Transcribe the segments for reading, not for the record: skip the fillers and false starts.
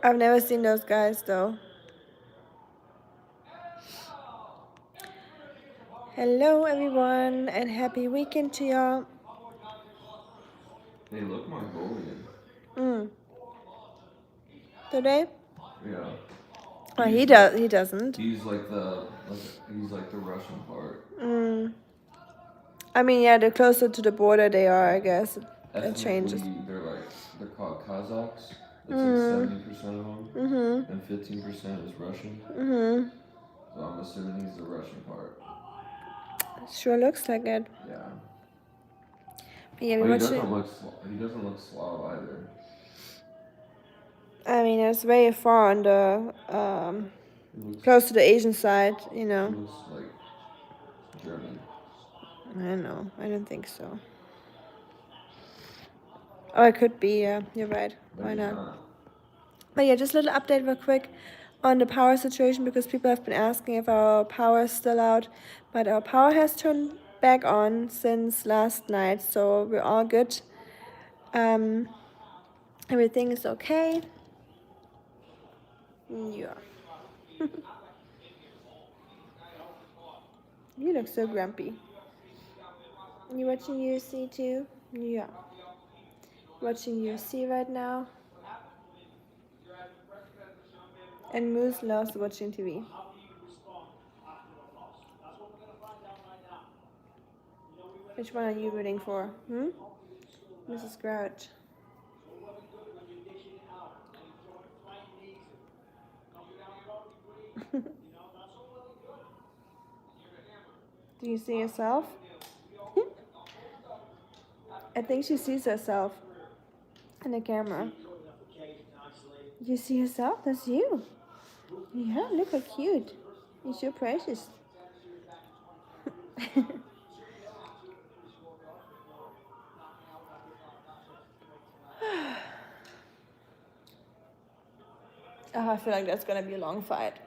I've never seen those guys though. Hello everyone and happy weekend to y'all. They look Mongolian. Today? Yeah. Oh, he doesn't. He's like the Russian part. I mean, yeah, the closer to the border they are, I guess it changes. Ethnically, they're called Kazakhs. That's like 70% of them, and 15% is Russian. So I'm assuming he's the Russian part. Sure looks like it. Yeah. Yeah, But we he watching. doesn't look Slav either. I mean, it's very far on the close to the Asian side, you He know. looks like German. I know. I don't think so. Oh, it could be. Yeah, you're right. But Why he's not? not. But yeah, just a little update real quick on the power situation because people have been asking if our power is still out. But our power has turned back on since last night, so we're all good. Everything is okay. Yeah. You look so grumpy. You watching UFC too? Yeah. Watching UFC right now. And Moose loves watching TV. Which one are you rooting for? Mrs. Grouch. Do you see yourself? I think she sees herself in the camera. You see yourself? That's you. Yeah, look how cute. You're so precious. Oh, I feel like that's gonna be a long fight.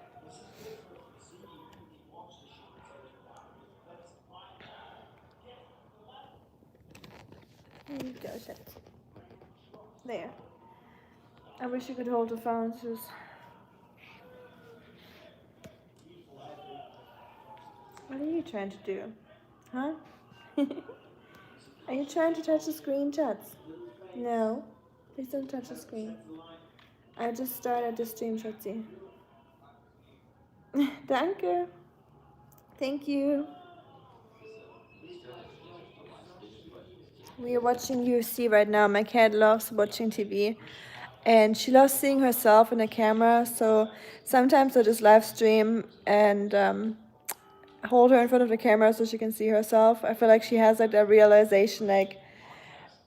There you go, Seth. There. I wish you could hold the phone. Just... What are you trying to do? Huh? Are you trying to touch the screen, Chats? No. Please don't touch the screen. I just started the stream, Schatzi. Danke. Thank you. We are watching UFC right now. My cat loves watching TV. And she loves seeing herself in the camera. So sometimes I just live stream and hold her in front of the camera so she can see herself. I feel like she has like that realization, like,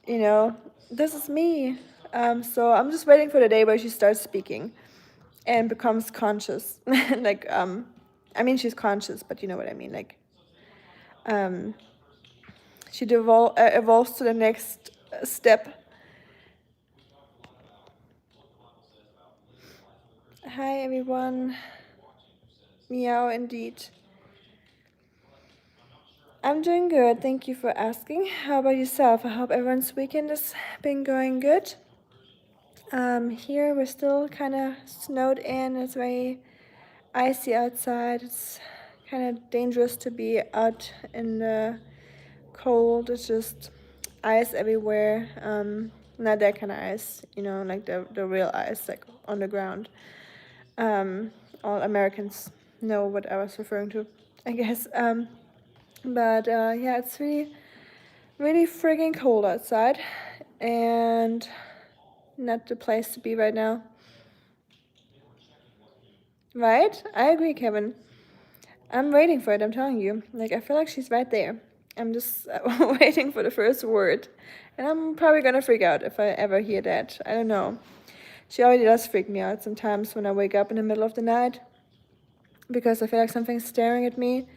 you know, this is me. So I'm just waiting for the day where she starts speaking and becomes conscious. Like, I mean, she's conscious, but you know what I mean. Like, she evolves to the next step. Hi, everyone. Meow, indeed. I'm doing good. Thank you for asking. How about yourself? I hope everyone's weekend has been going good. Here we're still kind of snowed in. It's very icy outside. It's kind of dangerous to be out in the cold. It's just ice everywhere. Not that kind of ice, you know, like the real ice, like on the ground. All Americans know what I was referring to, I guess. But yeah, it's really friggin' cold outside, and not the place to be right now. Right? I agree, Kevin. I'm waiting for it, I'm telling you. Like, I feel like she's right there. I'm just waiting for the first word. And I'm probably gonna freak out if I ever hear that. I don't know. She already does freak me out sometimes when I wake up in the middle of the night because I feel like something's staring at me.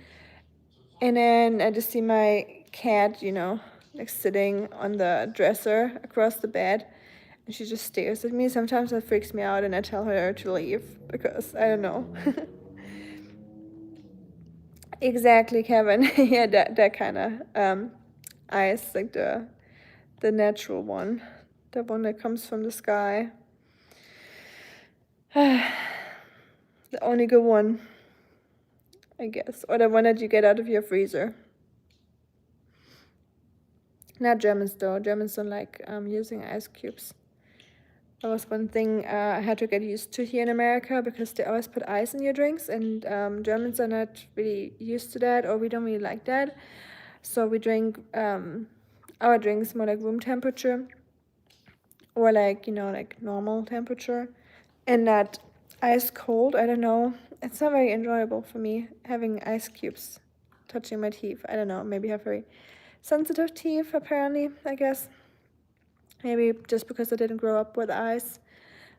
And then I just see my cat, you know, like sitting on the dresser across the bed. And she just stares at me. Sometimes that freaks me out and I tell her to leave because I don't know. Exactly, Kevin. Yeah, that kind of ice, like the natural one, the one that comes from the sky. The only good one, I guess, or the one that you get out of your freezer. Not Germans though. Germans don't like using ice cubes. That was one thing I had to get used to here in America, because they always put ice in your drinks, and Germans are not really used to that, or we don't really like that. So we drink our drinks more like room temperature, or like, like normal temperature, and not ice cold. I don't know. It's not very enjoyable for me having ice cubes touching my teeth. I don't know. Maybe I have very sensitive teeth, apparently, I guess. Maybe just because I didn't grow up with ice.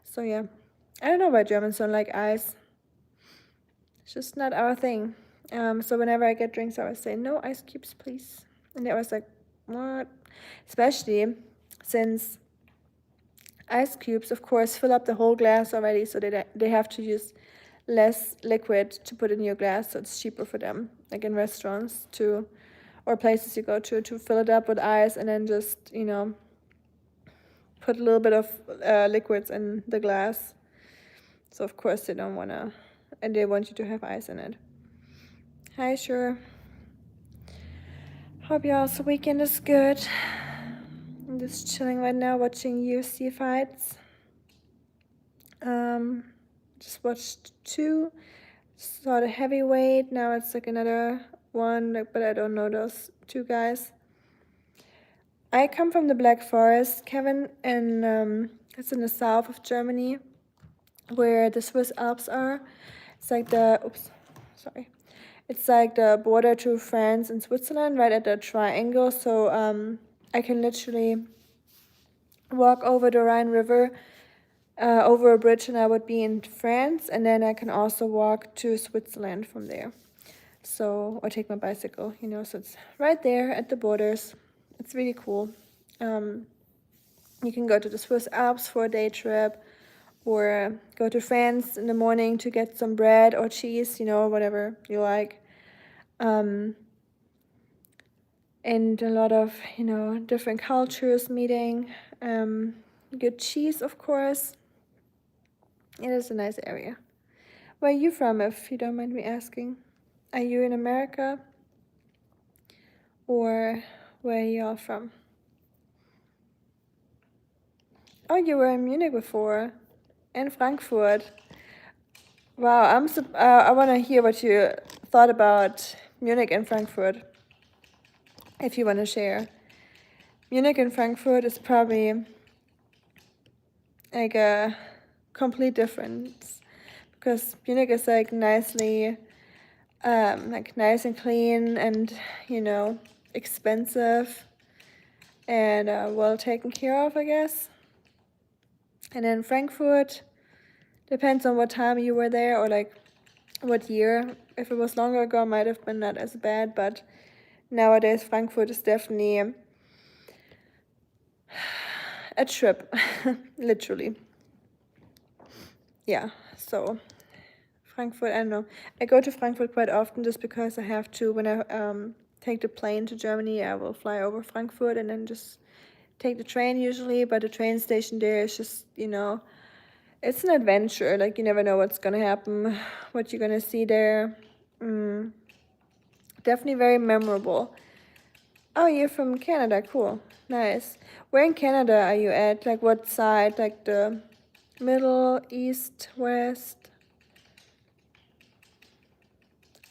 So yeah, I don't know why Germans don't like ice. It's just not our thing. So whenever I get drinks, I always say, no ice cubes, please. And they always like, what? Especially since ice cubes, of course, fill up the whole glass already, so they have to use less liquid to put in your glass, so it's cheaper for them, like in restaurants or places you go to fill it up with ice and then just, put a little bit of liquids in the glass. So of course they don't want to, and they want you to have ice in it. Hi, sure. Hope y'all's weekend is good. I'm just chilling right now, watching UFC fights. Just watched 2. Saw the heavyweight. Now it's like another one, but I don't know those 2 guys. I come from the Black Forest, Kevin, and it's in the south of Germany, where the Swiss Alps are. It's like It's like the border to France and Switzerland, right at the triangle. So I can literally walk over the Rhine River, over a bridge, and I would be in France. And then I can also walk to Switzerland from there. So, or take my bicycle, so it's right there at the borders. It's really cool. You can go to the Swiss Alps for a day trip, or go to France in the morning to get some bread or cheese, whatever you like. And a lot of, different cultures meeting. Good cheese, of course. It is a nice area. Where are you from, if you don't mind me asking? Are you in America? Or where are you all from? Oh, you were in Munich before. And Frankfurt. Wow, I want to hear what you thought about Munich and Frankfurt, if you want to share. Munich and Frankfurt is probably like a complete difference, because Munich is like nicely, like nice and clean and, expensive and well taken care of, I guess. And then Frankfurt depends on what time you were there, or like what year. If it was longer ago, it might have been not as bad, but nowadays Frankfurt is definitely a trip, literally. Yeah, so Frankfurt, I don't know. I go to Frankfurt quite often just because I have to. When I take the plane to Germany, I will fly over Frankfurt and then just take the train usually, but the train station there is just, it's an adventure. Like, you never know what's gonna happen, what you're gonna see there. Definitely very memorable. Oh, you're from Canada. Cool. Nice. Where in Canada are you at? Like, what side? Like the middle, east, west?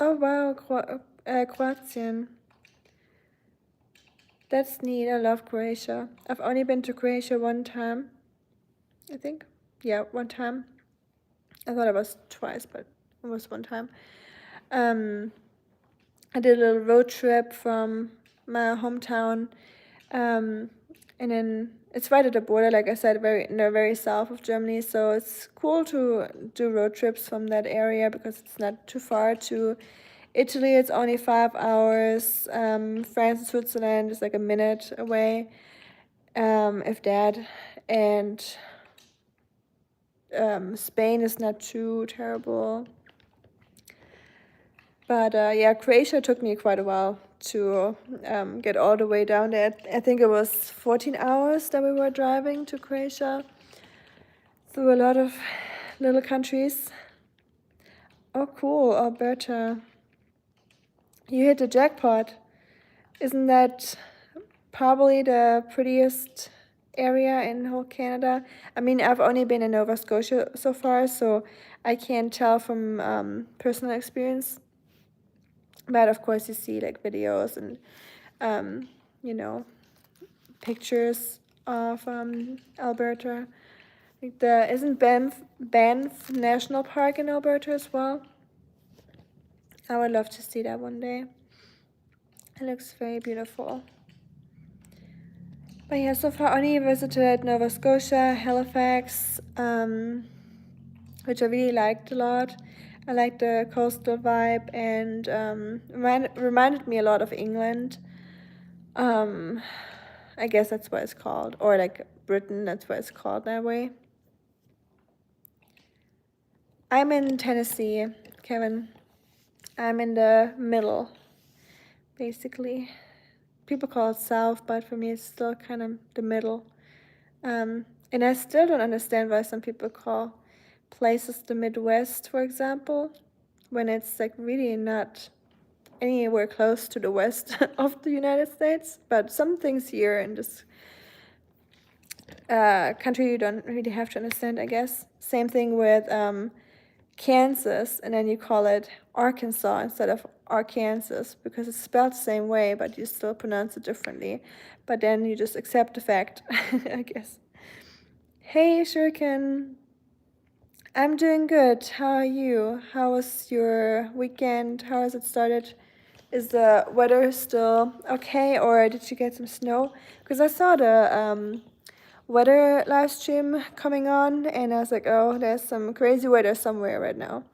Oh, wow. Croatian. That's neat. I love Croatia. I've only been to Croatia one time, I think. Yeah, one time. I thought it was twice, but it was one time. I did a little road trip from my hometown, and then it's right at the border, like I said, in the very south of Germany. So it's cool to do road trips from that area, because it's not too far to Italy. It's only 5 hours. France and Switzerland is like a minute away, if that. And Spain is not too terrible. But yeah, Croatia took me quite a while to get all the way down there. I think it was 14 hours that we were driving to Croatia, through a lot of little countries. Oh, cool, Alberta. You hit the jackpot. Isn't that probably the prettiest area in whole Canada? I mean, I've only been in Nova Scotia so far, so I can't tell from personal experience. But of course, you see like videos and, you know, pictures of Alberta. Like isn't Banff National Park in Alberta as well? I would love to see that one day. It looks very beautiful. But yeah, so far only visited Nova Scotia, Halifax, which I really liked a lot. I liked the coastal vibe and reminded me a lot of England. I guess that's what it's called. Or like Britain, that's what it's called that way. I'm in Tennessee, Kevin. I'm in the middle, basically. People call it south, but for me it's still kind of the middle. And I still don't understand why some people call places the Midwest, for example, when it's like really not anywhere close to the west of the United States. But some things here in this country you don't really have to understand, I guess. Same thing with Kansas, and then you call it Arkansas instead of Arkansas because it's spelled the same way, but you still pronounce it differently. But then you just accept the fact, I guess. Hey, Shuriken. I'm doing good. How are you? How was your weekend? How has it started? Is the weather still okay, or did you get some snow? Because I saw the weather live stream coming on, and I was like, oh, there's some crazy weather somewhere right now.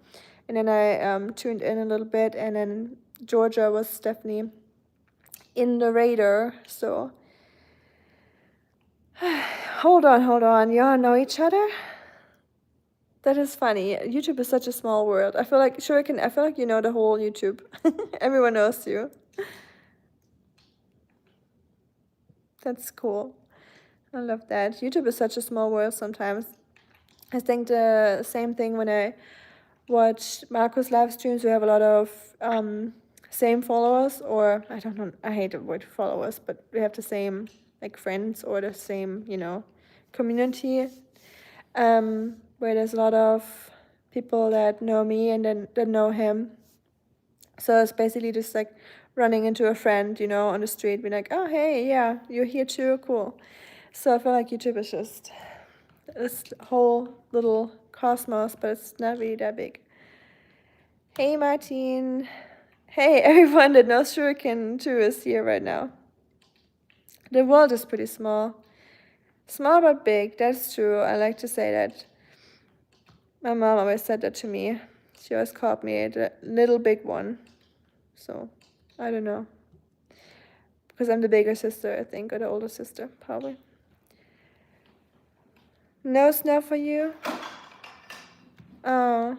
And then I tuned in a little bit, and then Georgia was definitely in the radar. So hold on. Y'all know each other? That is funny. YouTube is such a small world. I feel like I feel like you know the whole YouTube. Everyone knows you. That's cool. I love that. YouTube is such a small world sometimes. I think the same thing when I watch Marco's live streams. We have a lot of same followers, or I don't know. I hate the word followers, but we have the same like friends or the same community. Where there's a lot of people that know me and then that know him. So it's basically just like running into a friend, on the street, being like, oh, hey, yeah, you're here too, cool. So I feel like YouTube is just this whole little cosmos, but it's not really that big. Hey, Martin. Hey, everyone that knows Shuriken too is here right now. The world is pretty small. Small but big, that's true. I like to say that. My mom always said that to me. She always called me the little big one. So, I don't know. Because I'm the bigger sister, I think, or the older sister, probably. No snow for you? Oh,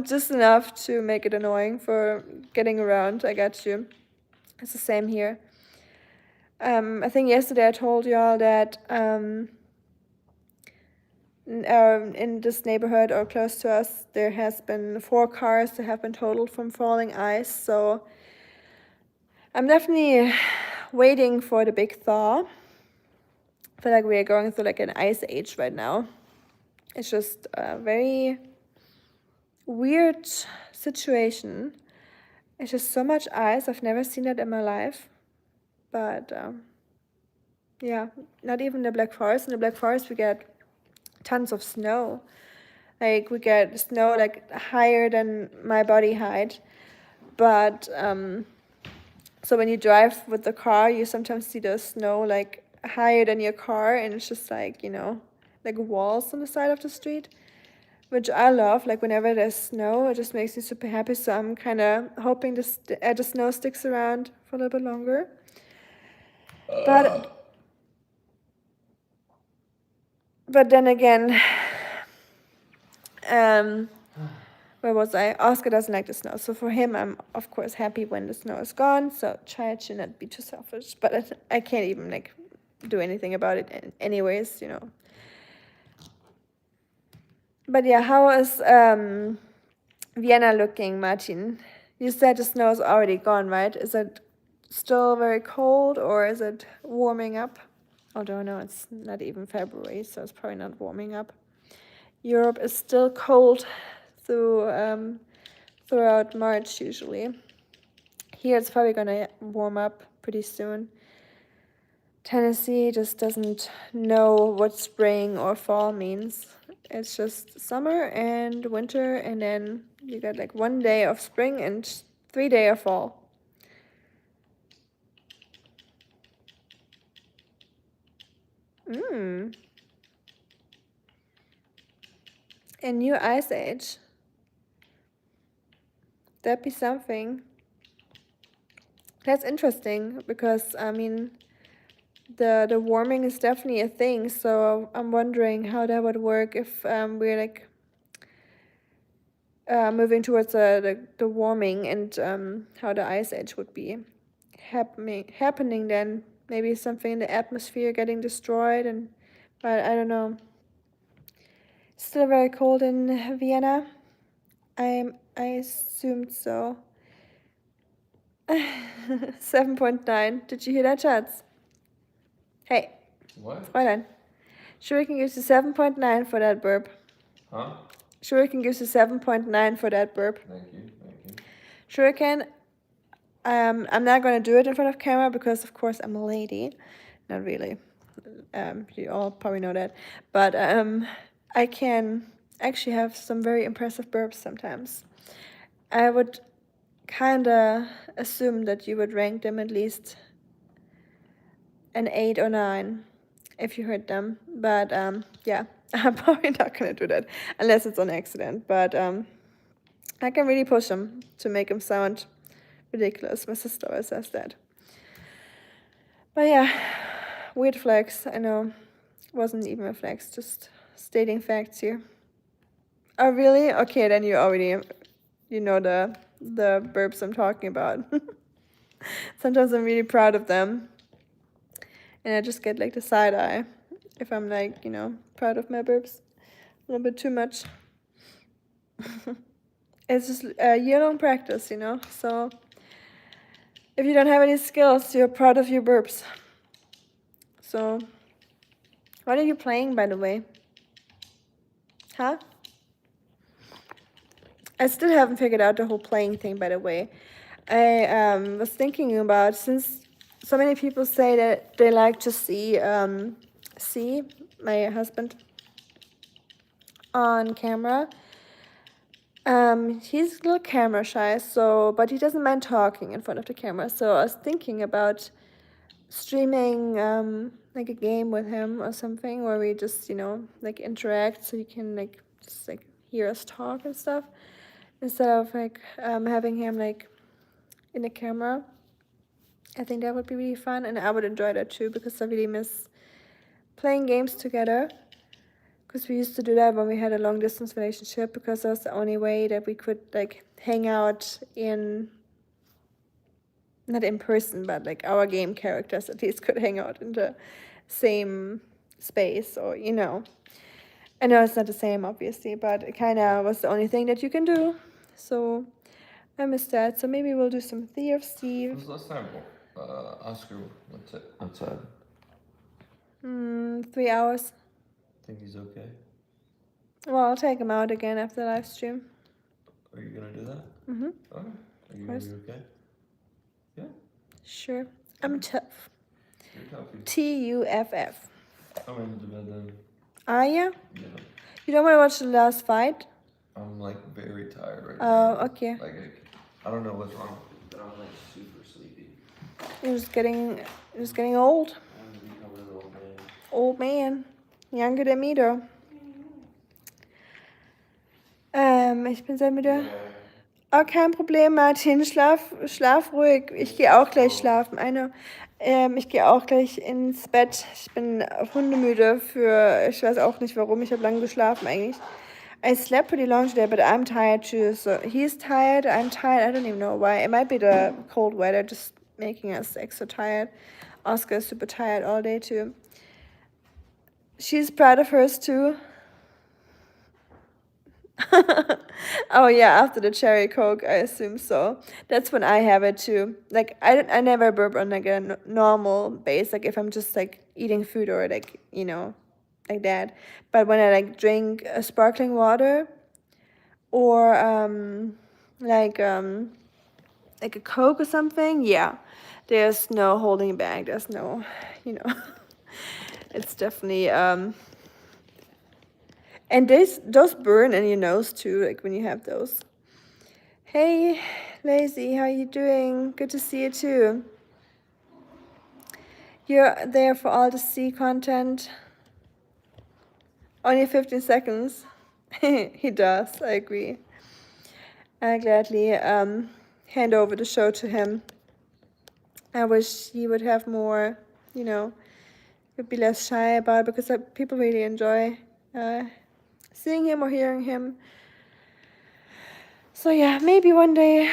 just enough to make it annoying for getting around. I got you. It's the same here. I think yesterday I told y'all that in this neighborhood or close to us, there has been 4 cars that have been totaled from falling ice. So I'm definitely waiting for the big thaw. I feel like we are going through like an ice age right now. It's just a very weird situation. It's just so much ice. I've never seen that in my life. But yeah, not even the Black Forest. In the Black Forest, we get tons of snow. Like we get snow like higher than my body height. But so when you drive with the car, you sometimes see the snow like higher than your car, and it's just like like walls on the side of the street, which I love. Like whenever there's snow, it just makes me super happy. So I'm kind of hoping the snow sticks around for a little bit longer. But then again, where was I? Oscar doesn't like the snow, so for him, I'm of course happy when the snow is gone. So try to not be too selfish, but I can't even like do anything about it anyways. But yeah, how is Vienna looking, Martin? You said the snow is already gone, right? Is it still very cold or is it warming up? Although no, it's not even February, so it's probably not warming up. Europe is still cold throughout March usually. Here it's probably gonna warm up pretty soon. Tennessee just doesn't know what spring or fall means. It's just summer and winter, and then you got like 1 day of spring and 3 days of fall. A new ice age. That'd be something. That's interesting because I mean the warming is definitely a thing, so I'm wondering how that would work if we're like moving towards the warming and how the ice age would be happening then. Maybe something in the atmosphere getting destroyed, but I don't know. Still very cold in Vienna. I assumed so. 7.9. Did you hear that, Chats? Hey. What? Fräulein. Shuriken gives you 7.9 for that burp. Huh? Shuriken gives you 7.9 for that burp. Thank you. Shuriken, I'm not going to do it in front of camera because, of course, I'm a lady. Not really. You all probably know that. But I can actually have some very impressive burps sometimes. I would kind of assume that you would rank them at least an 8 or 9 if you heard them. But yeah, I'm probably not going to do that unless it's on accident. But I can really push them to make them sound ridiculous. My sister always says that. But yeah, weird flex, I know. Wasn't even a flex, just stating facts here. Oh, really? Okay, then you already, you know the burps I'm talking about. Sometimes I'm really proud of them. And I just get like the side eye if I'm like, proud of my burps. A little bit too much. It's just a year-long practice, So if you don't have any skills, you're proud of your burps. So, what are you playing, by the way? Huh? I still haven't figured out the whole playing thing, by the way. I was thinking about, since so many people say that they like to see my husband on camera. He's a little camera shy, but he doesn't mind talking in front of the camera. So I was thinking about streaming like a game with him or something where we just like interact, so he can like just like hear us talk and stuff, instead of like having him like in the camera. I think that would be really fun, and I would enjoy that too because I really miss playing games together. Because we used to do that when we had a long distance relationship, because that was the only way that we could like hang out not in person, but like our game characters at least could hang out in the same space, or I know it's not the same obviously, but it kind of was the only thing that you can do. So I miss that. So maybe we'll do some UFC. When's the last time Oscar went outside? 3 hours. Think he's okay? Well, I'll take him out again after the live stream. Are you gonna do that? Mm-hmm. Okay. Are you gonna be okay? Yeah. Sure. I'm tough. You're tough. TUFF. I'm into bed then. Are you? Yeah. You don't want to watch the last fight? I'm like very tired right now. Oh, okay. Like I don't know what's wrong, but I'm like super sleepy. You're just getting old. I'm becoming an old man. Old man. Younger than me though. Ich bin sehr müde. Oh, kein Problem, Martin. Schlaf ruhig. Ich gehe auch gleich schlafen. Ich gehe auch gleich ins Bett. Ich bin hundemüde ich weiß auch nicht warum. Ich habe lange geschlafen eigentlich. I slept pretty long today, but I'm tired too. So he's tired, I'm tired. I don't even know why. It might be the cold weather just making us extra tired. Oscar is super tired all day too. She's proud of hers too. Oh yeah, after the cherry Coke, I assume so. That's when I have it too. Like I never burp on like a normal base, like if I'm just like eating food or like, like that. But when I like drink a sparkling water or like um like a Coke or something, yeah. There's no holding back. There's no, you know. It's definitely and those burn in your nose too, like when you have those. Hey, Lazy, how you doing? Good to see you too. You're there for all the C content. Only 15 seconds. He does, I agree. I gladly hand over the show to him. I wish he would have more, would be less shy about it because people really enjoy seeing him or hearing him. So yeah, maybe one day,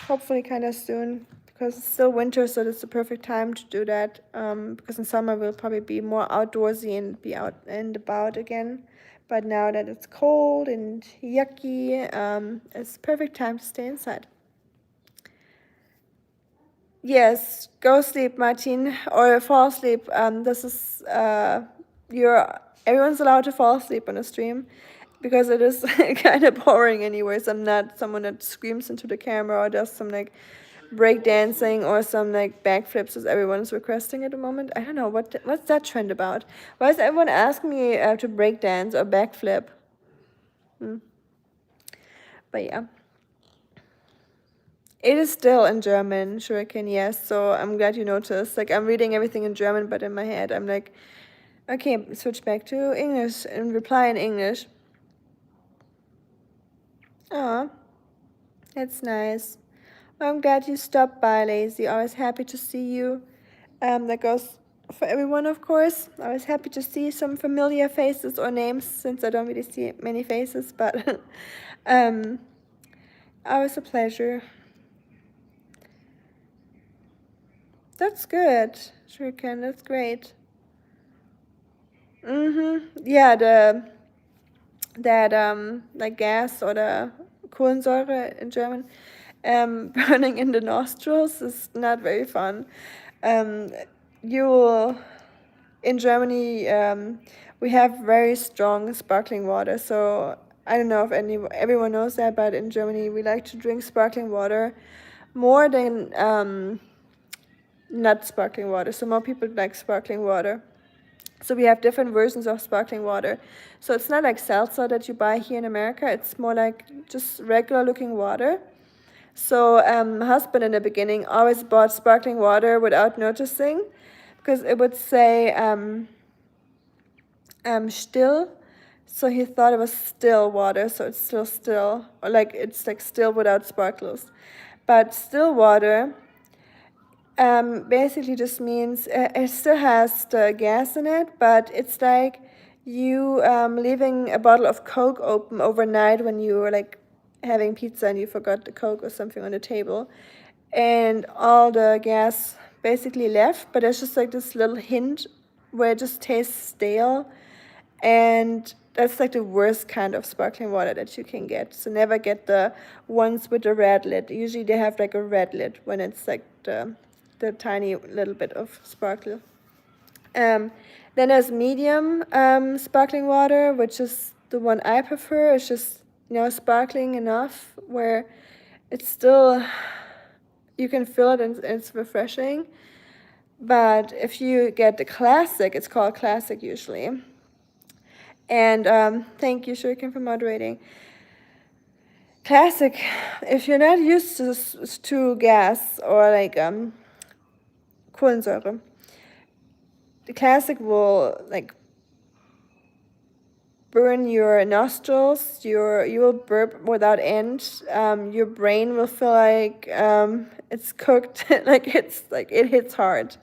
hopefully kind of soon, because it's still winter, so it's the perfect time to do that. Because in summer we'll probably be more outdoorsy and be out and about again. But now that it's cold and yucky, it's perfect time to stay inside. Yes, go sleep, Martin, or fall asleep. This is everyone's allowed to fall asleep on a stream, because it is kind of boring anyways. I'm not someone that screams into the camera or does some like break dancing or some like backflips as everyone's requesting at the moment. I don't know what's that trend about. Why is everyone asking me to break dance or backflip? But yeah. It is still in German, Shuriken, yes. So I'm glad you noticed. Like, I'm reading everything in German, but in my head, I'm like, okay, switch back to English and reply in English. Oh, that's nice. Well, I'm glad you stopped by, Lazy. Always happy to see you. That goes for everyone, of course. Always happy to see some familiar faces or names, since I don't really see many faces, but always a pleasure. That's good, Shuriken. That's great. Yeah, like gas or the Kohlensäure in German, burning in the nostrils is not very fun. You will, in Germany, we have very strong sparkling water. So I don't know if everyone knows that, but in Germany we like to drink sparkling water more than not sparkling water. So more people like sparkling water. So we have different versions of sparkling water. So it's not like seltzer that you buy here in America. It's more like just regular looking water. So my husband in the beginning always bought sparkling water without noticing, because it would say still. So he thought it was still water, so it's still still, or like it's like still without sparkles. But still water basically just means it still has the gas in it, but it's like you leaving a bottle of Coke open overnight when you were like having pizza and you forgot the Coke or something on the table, and all the gas basically left, but there's just like this little hint where it just tastes stale, and that's like the worst kind of sparkling water that you can get. So never get the ones with the red lid. Usually they have like a red lid when it's like the tiny little bit of sparkle. Then there's medium sparkling water, which is the one I prefer. It's just sparkling enough where it's still, you can feel it and it's refreshing. But if you get the classic, it's called classic usually. And thank you, Shuriken, for moderating. Classic, if you're not used to gas or like Kohlensäure, the classic will like burn your nostrils. You will burp without end. Your brain will feel like it's cooked, like it hits hard.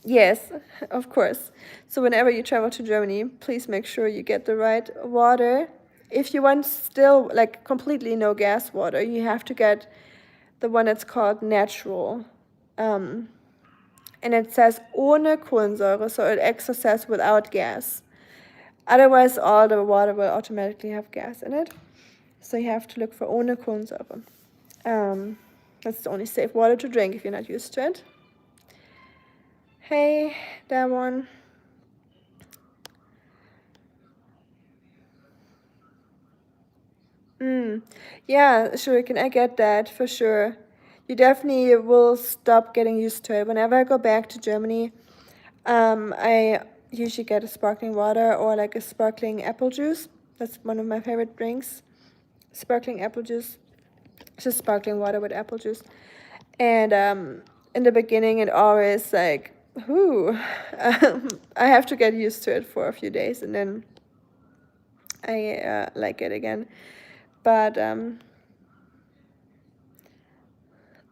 Yes, of course. So whenever you travel to Germany, please make sure you get the right water. If you want still like completely no gas water, you have to get the one that's called natural. And it says ohne Kohlensäure, so it actually says without gas. Otherwise, all the water will automatically have gas in it. So you have to look for ohne Kohlensäure. That's the only safe water to drink if you're not used to it. Hey, that one. Yeah, Shuriken, I get that for sure. You definitely will stop getting used to it. Whenever I go back to Germany, I usually get a sparkling water or like a sparkling apple juice. That's one of my favorite drinks. Sparkling apple juice. It's just sparkling water with apple juice. And in the beginning, it always like, whoo, I have to get used to it for a few days, and then I like it again. But the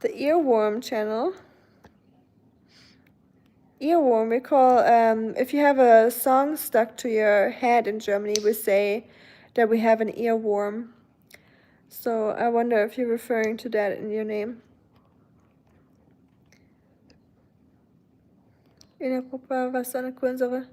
earworm channel. Earworm, we call, if you have a song stuck to your head in Germany, we say that we have an earworm. So I wonder if you're referring to that in your name. In Europa, was eine Kohlensäure?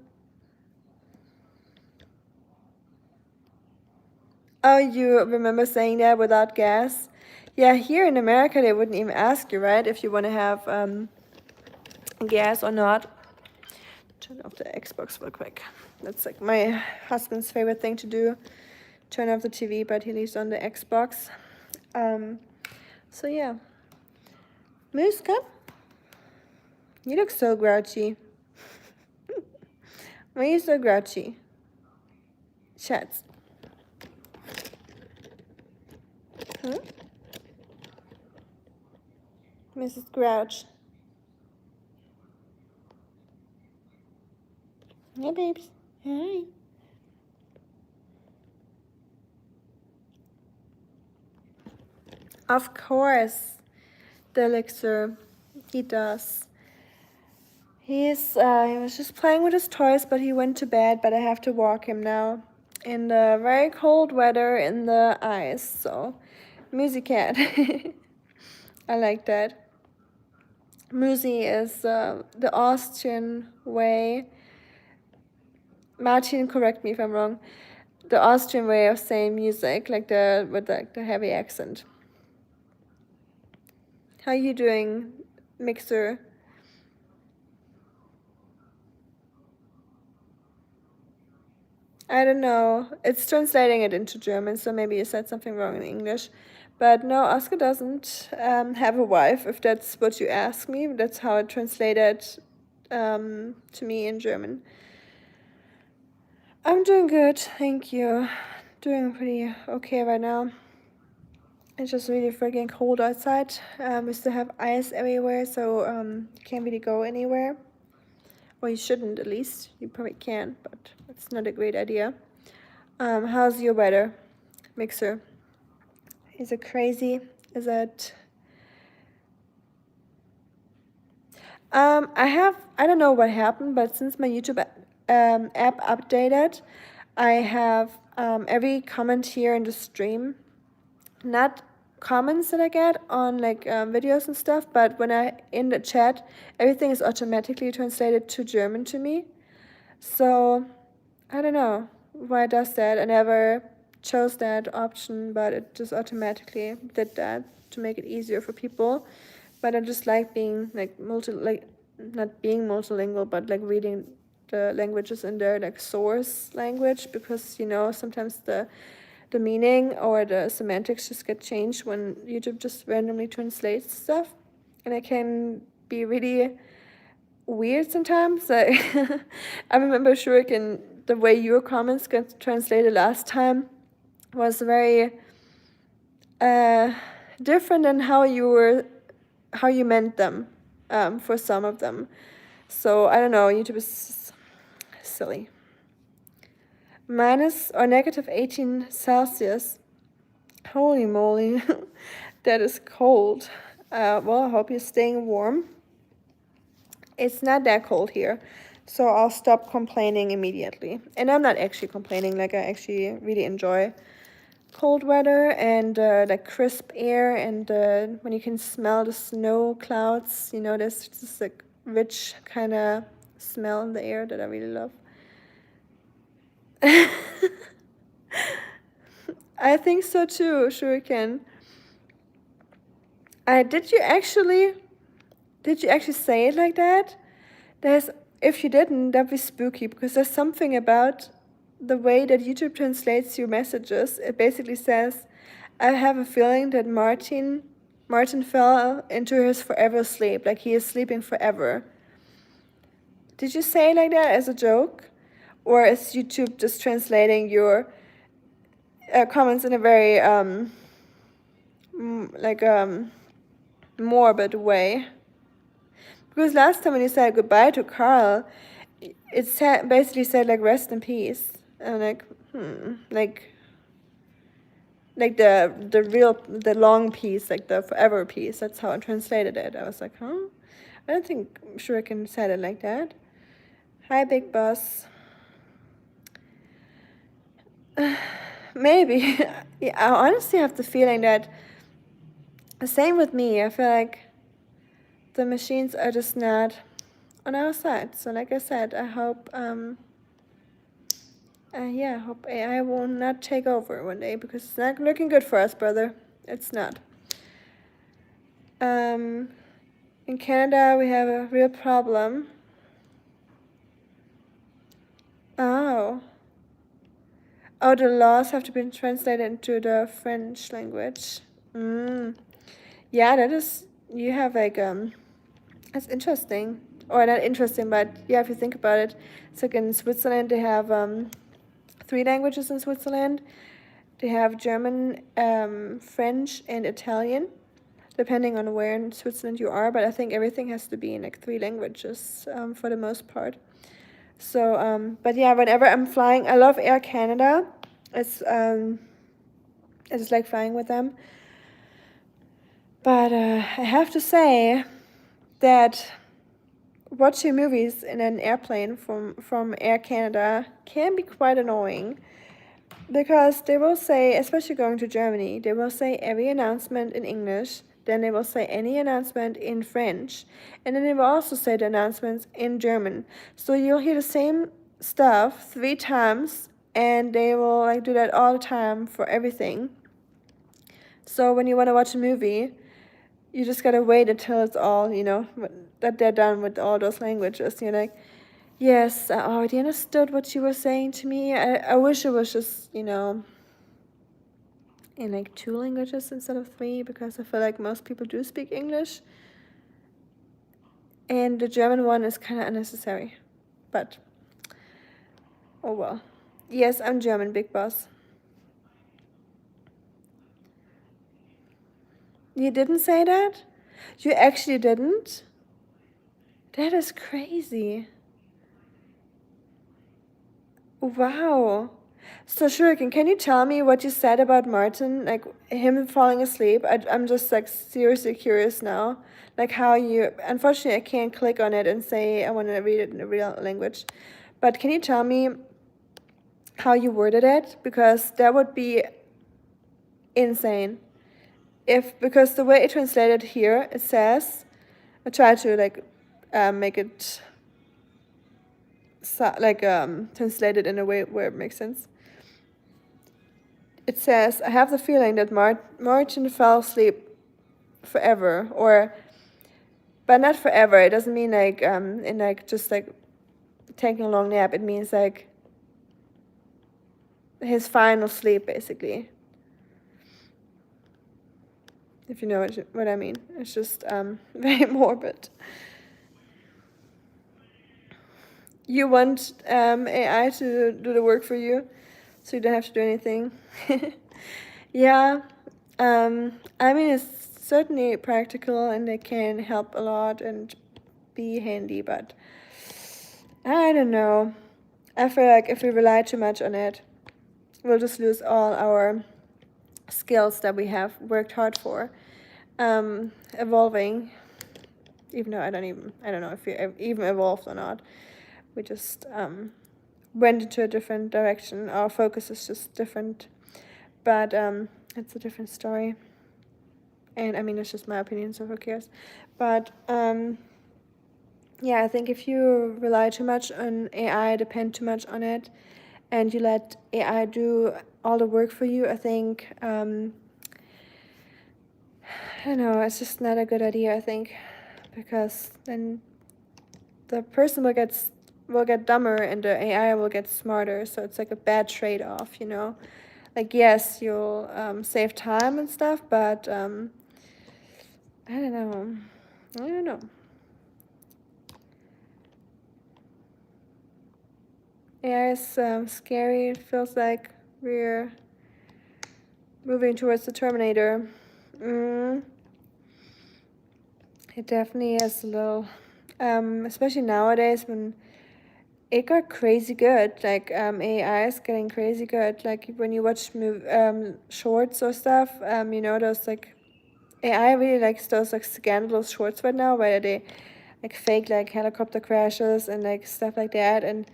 Oh, you remember saying that without gas? Yeah, here in America, they wouldn't even ask you, right, if you want to have gas or not. Turn off the Xbox real quick. That's like my husband's favorite thing to do. Turn off the TV, but he leaves on the Xbox. So yeah. Moose, come. You look so grouchy. Why are you so grouchy? Schatz. Huh? Mrs. Grouch. Hi, babes. Hi. Of course, the elixir. He does. He was just playing with his toys, but he went to bed, but I have to walk him now. In the very cold weather, in the ice, so. Musi cat. I like that. Musi is the Austrian way. Martin, correct me if I'm wrong. The Austrian way of saying music, like with the heavy accent. How you doing, Mixer? I don't know. It's translating it into German, so maybe you said something wrong in English. But no, Oscar doesn't have a wife, if that's what you ask me. That's how it translated to me in German. I'm doing good, thank you. Doing pretty okay right now. It's just really freaking cold outside. We still have ice everywhere, so can't really go anywhere. Well, you shouldn't, at least. You probably can, but it's not a great idea. How's your weather, Mixer? Is it crazy? Is it... I don't know what happened, but since my YouTube app updated, I have every comment here in the stream, not comments that I get on like videos and stuff, but when I in the chat, everything is automatically translated to German to me. So I don't know why it does that. I never chose that option, but it just automatically did that to make it easier for people. But I just like being like not being multilingual, but like reading the languages in their like source language, because you know sometimes the meaning or the semantics just get changed when YouTube just randomly translates stuff, and it can be really weird sometimes. Like I remember Shuriken, the way your comments got translated last time was very different than how you meant them for some of them. So I don't know, YouTube is silly. Minus or negative 18 Celsius. Holy moly, that is cold. Well, I hope you're staying warm. It's not that cold here, so I'll stop complaining immediately. And I'm not actually complaining, like I actually really enjoy cold weather and like crisp air, and when you can smell the snow clouds, you know, there's just like rich kind of smell in the air that I really love. I think so too, Shuriken. Did you actually say it like that? If you didn't, that'd be spooky because there's something about the way that YouTube translates your messages. It basically says, "I have a feeling that Martin fell into his forever sleep, like he is sleeping forever." Did you say it like that as a joke, or is YouTube just translating your comments in a very morbid way? Because last time when you said goodbye to Carl, it basically said like rest in peace. And like the long piece, like the forever piece. That's how I translated it. I was like, huh? I don't think Shuriken said it like that. Hi, Big Boss. Maybe. Yeah, I honestly have the feeling that same with me. I feel like the machines are just not on our side. So like I said, I hope I hope AI will not take over one day because it's not looking good for us, brother. It's not. In Canada, we have a real problem. Oh. Oh, the laws have to be translated into the French language. Yeah, you have like, that's interesting. Or not interesting, but yeah, if you think about it, it's like in Switzerland, they have 3 languages in Switzerland. They have German, French, and Italian, depending on where in Switzerland you are. But I think everything has to be in like 3 languages for the most part. So, but yeah, whenever I'm flying, I love Air Canada. I just like flying with them. But I have to say that watching movies in an airplane from Air Canada can be quite annoying. Because they will say, especially going to Germany, they will say every announcement in English, then they will say any announcement in French, and then they will also say the announcements in German. So you'll hear the same stuff 3 times, and they will like do that all the time for everything. So when you want to watch a movie, you just gotta wait until it's all, that they're done with all those languages. You're like, yes, I already understood what you were saying to me. I wish it was just, in like 2 languages instead of 3, because I feel like most people do speak English. And the German one is kind of unnecessary. But, oh well. Yes, I'm German, Big Boss. You didn't say that? You actually didn't? That is crazy. Wow. So Shuriken, can you tell me what you said about Martin, like him falling asleep? I'm just like seriously curious now, like how you. Unfortunately, I can't click on it and say I want to read it in a real language, but can you tell me how you worded it? Because that would be insane. Because the way it translated here, it says, I try to like make it translate it in a way where it makes sense. It says, I have the feeling that Martin fell asleep forever, but not forever. It doesn't mean like in like just like taking a long nap. It means like his final sleep, basically. If you know what I mean. It's just very morbid. You want AI to do the work for you, so you don't have to do anything. Yeah, I mean, it's certainly practical and it can help a lot and be handy, but I don't know. I feel like if we rely too much on it, we'll just lose all our skills that we have worked hard for. Evolving, even though I don't know if we even evolved or not. We just went into a different direction. Our focus is just different, but it's a different story. And I mean, it's just my opinion, so who cares? But yeah, I think if you rely too much on AI, depend too much on it, and you let AI do all the work for you, I think, I don't know, it's just not a good idea, I think, because then the person will get dumber and the AI will get smarter. So it's like a bad trade-off, you know. Like, yes, you'll save time and stuff, but I don't know. I don't know. AI is scary. It feels like we're moving towards the Terminator. Mm, it definitely is a little, especially nowadays when it got crazy good. Like AI is getting crazy good. Like when you watch shorts or stuff, you know, those like AI really likes those like scandalous shorts right now where they like fake like helicopter crashes and like stuff like that, and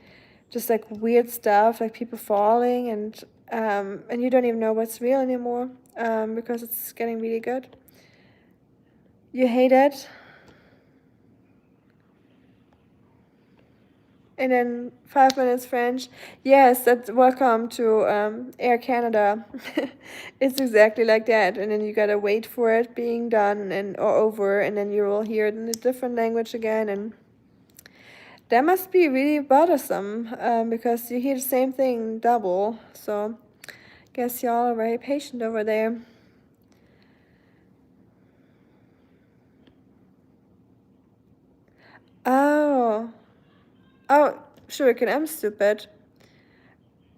just like weird stuff like people falling, and you don't even know what's real anymore, because it's getting really good. You hate it? And then 5 minutes French. Yes, that's welcome to Air Canada. It's exactly like that. And then you gotta wait for it being done and or over, and then you will hear it in a different language again. And that must be really bothersome, because you hear the same thing double. So guess y'all are very patient over there. Oh. Oh, Shuriken, I'm stupid.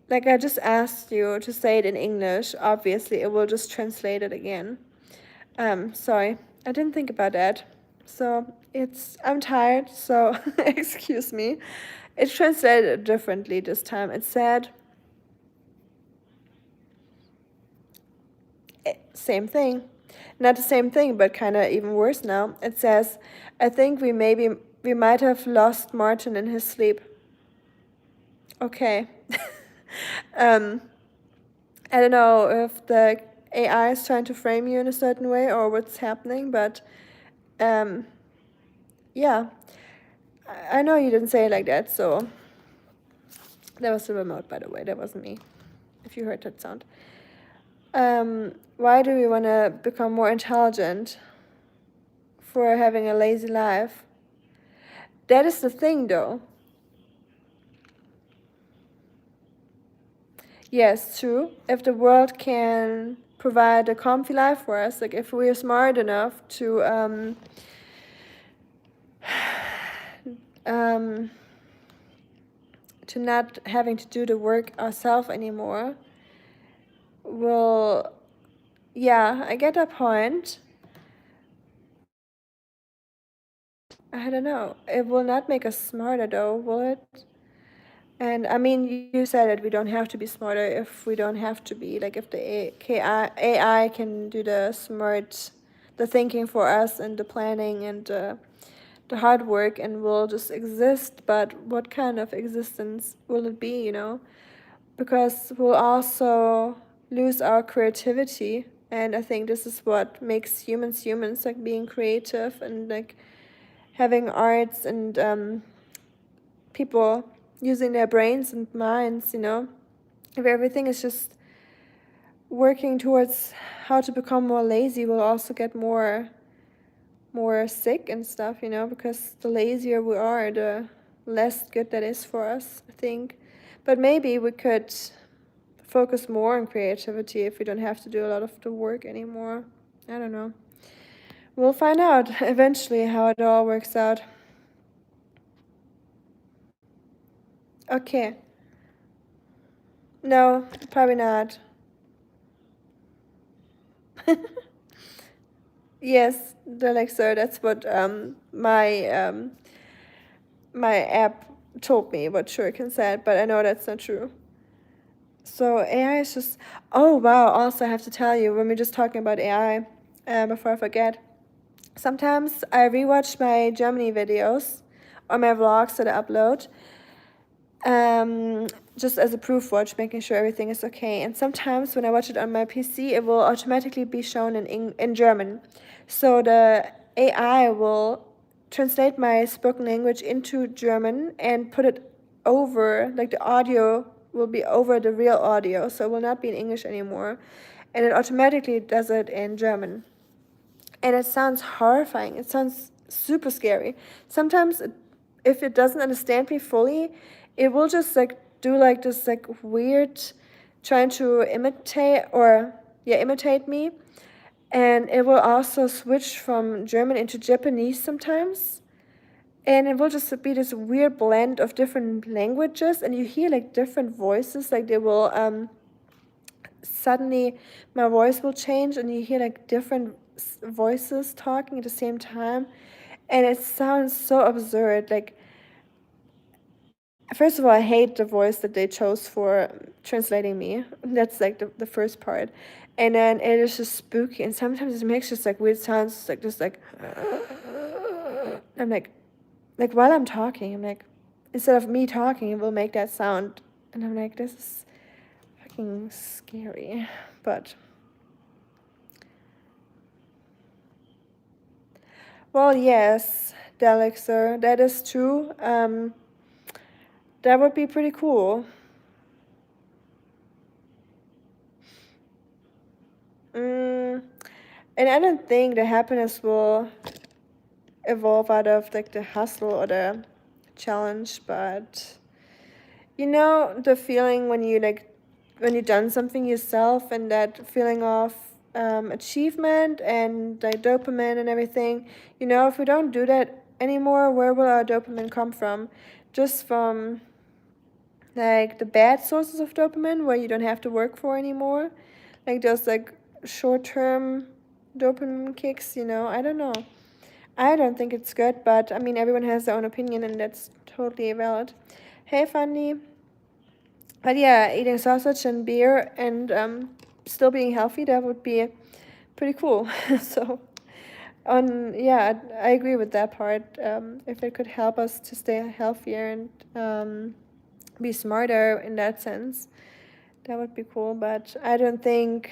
Like, I just asked you to say it in English. Obviously, it will just translate it again. Sorry, I didn't think about that. So, I'm tired, so excuse me. It translated differently this time. It said, same thing. Not the same thing, but kind of even worse now. It says, I think we might have lost Martin in his sleep. Okay. um, I don't know if the AI is trying to frame you in a certain way or what's happening, but um, yeah, I know you didn't say it like that, so that was the remote, by the way. That wasn't me, if you heard that sound. Why do we want to become more intelligent for having a lazy life? That is the thing, though. Yes, true. If the world can provide a comfy life for us, like if we're smart enough to um, to not having to do the work ourselves anymore, will, yeah, I get that point. I don't know. It will not make us smarter, though, will it? And I mean, you said it, we don't have to be smarter if we don't have to be. Like, if the AI can do the thinking for us and the planning and the hard work, and we'll just exist, but what kind of existence will it be, you know? Because we'll also lose our creativity, and I think this is what makes humans, like being creative and like having arts and people using their brains and minds, you know. If everything is just working towards how to become more lazy, we'll also get more sick and stuff, you know, because the lazier we are, the less good that is for us, I think. But maybe we could focus more on creativity if we don't have to do a lot of the work anymore. I don't know. We'll find out eventually how it all works out. Okay. No, probably not. Yes, the Alexa, that's what my app told me what Shuriken said, but I know that's not true. So AI is just, oh wow, also I have to tell you, when we're just talking about AI, before I forget, sometimes I rewatch my Germany videos or my vlogs that I upload, just as a proof watch, making sure everything is okay. And sometimes when I watch it on my PC, it will automatically be shown in German. So the AI will translate my spoken language into German and put it over, like the audio will be over the real audio, so it will not be in English anymore. And it automatically does it in German. And it sounds horrifying. It sounds super scary. Sometimes, if it doesn't understand me fully, it will just like do like this like weird, trying to imitate me. And it will also switch from German into Japanese sometimes. And it will just be this weird blend of different languages, and you hear like different voices, like they will suddenly my voice will change and you hear like different voices talking at the same time, and it sounds so absurd. Like, first of all, I hate the voice that they chose for translating me. That's like the first part. And then it is just spooky, and sometimes it makes just like weird sounds, like just like I'm like while I'm talking, I'm like, instead of me talking, it will make that sound, and I'm like, this is fucking scary. But well, yes, Delixer, that is true. That would be pretty cool. And I don't think the happiness will evolve out of like the hustle or the challenge, but you know the feeling when you've done something yourself, and that feeling of achievement and like dopamine and everything. You know, if we don't do that anymore, where will our dopamine come from? Just from like the bad sources of dopamine where you don't have to work for anymore, like those like short-term dopamine kicks. I don't know. I don't think it's good, but I mean, everyone has their own opinion, and that's totally valid. Hey, Fanny. But yeah, eating sausage and beer and still being healthy, that would be pretty cool. So, yeah, I agree with that part. If it could help us to stay healthier and be smarter in that sense, that would be cool. But I don't think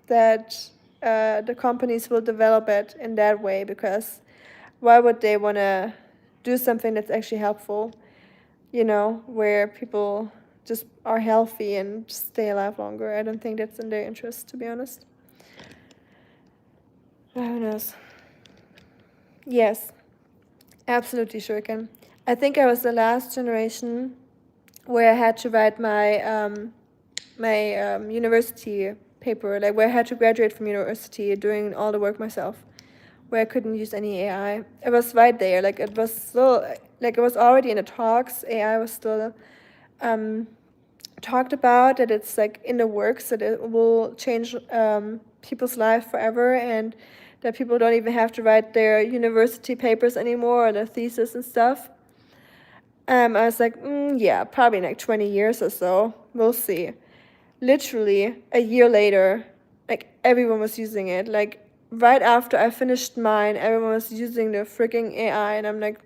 that the companies will develop it in that way, because why would they want to do something that's actually helpful, where people just are healthy and stay alive longer? I don't think that's in their interest, to be honest. But who knows? Yes, absolutely, Shuriken. I think I was the last generation where I had to write my university paper, like where I had to graduate from university doing all the work myself, where I couldn't use any AI. It was right there, like it was still, like it was already in the talks. AI was still talked about, that it's like in the works, that it will change people's life forever, and that people don't even have to write their university papers anymore, or their thesis and stuff. I was like, yeah, probably in like 20 years or so, we'll see. Literally a year later, like everyone was using it. Like right after I finished mine, everyone was using the freaking AI, and I'm like,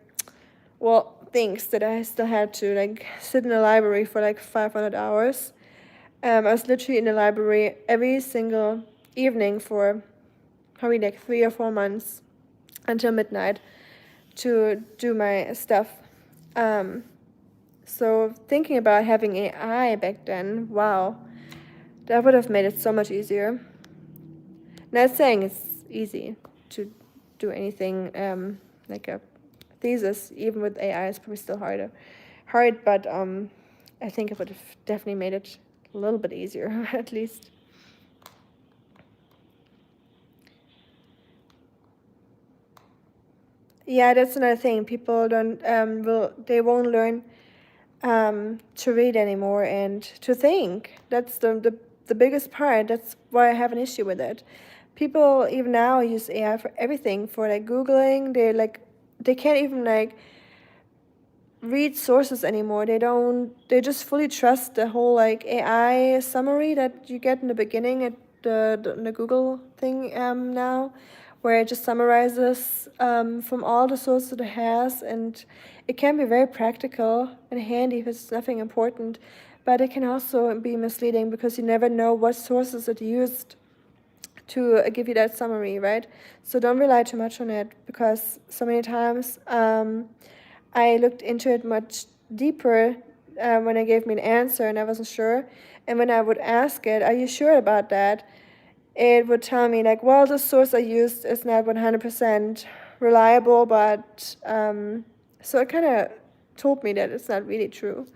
well, thanks that I still had to like sit in the library for like 500 hours. I was literally in the library every single evening for probably like 3 or 4 months until midnight to do my stuff. So thinking about having AI back then, wow, that would have made it so much easier. Not saying it's easy to do anything like a thesis, even with AI, is probably still hard, but I think it would have definitely made it a little bit easier, at least. Yeah, that's another thing. People won't learn to read anymore and to think. That's the biggest part. That's why I have an issue with it. People even now use AI for everything, for like Googling. They can't even like read sources anymore. They just fully trust the whole like AI summary that you get in the beginning at the Google thing now, where it just summarizes from all the sources it has, and it can be very practical and handy if it's nothing important, but it can also be misleading because you never know what sources it used to give you that summary, right? So don't rely too much on it, because so many times I looked into it much deeper when it gave me an answer and I wasn't sure. And when I would ask it, are you sure about that? It would tell me like, well, the source I used is not 100% reliable, but so it kind of told me that it's not really true.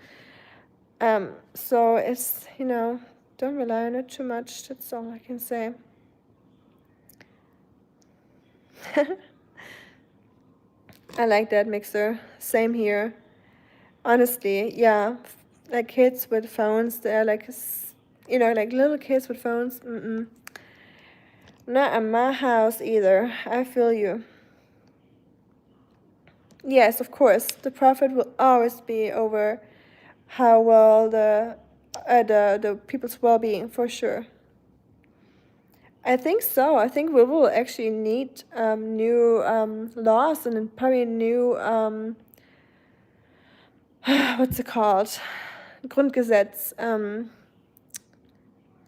So it's, don't rely on it too much. That's all I can say. I like that mixer. Same here. Honestly, yeah. Like kids with phones, they're like, like little kids with phones. Not in my house either. I feel you. Yes, of course. The profit will always be over how well the people's well-being, for sure. I think so. I think we will actually need new laws and probably new what's it called? Grundgesetz,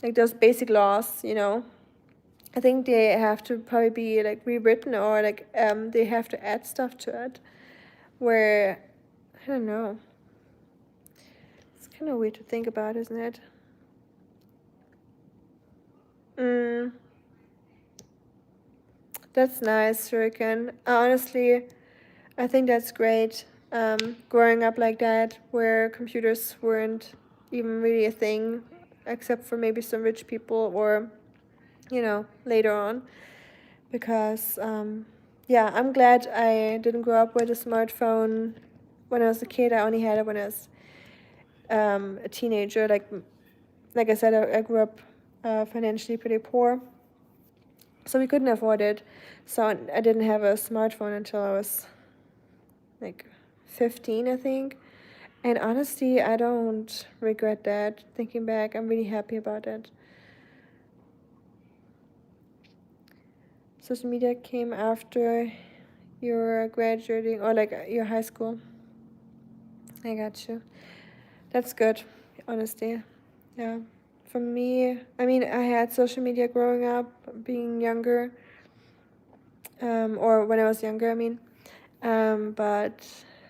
like those basic laws, I think they have to probably be like rewritten or like they have to add stuff to it. Where I don't know. It's kind of weird to think about, isn't it? That's nice, Shuriken. Honestly, I think that's great. Growing up like that, where computers weren't even really a thing, except for maybe some rich people or, later on. Because, yeah, I'm glad I didn't grow up with a smartphone when I was a kid. I only had it when I was a teenager. Like I said, I grew up financially pretty poor. So we couldn't afford it. So I didn't have a smartphone until I was like 15, I think. And honestly, I don't regret that. Thinking back, I'm really happy about it. Social media came after your graduating or like your high school. I got you. That's good, honestly. Yeah. For me, I mean, I had social media growing up, being younger, or when I was younger, I mean. But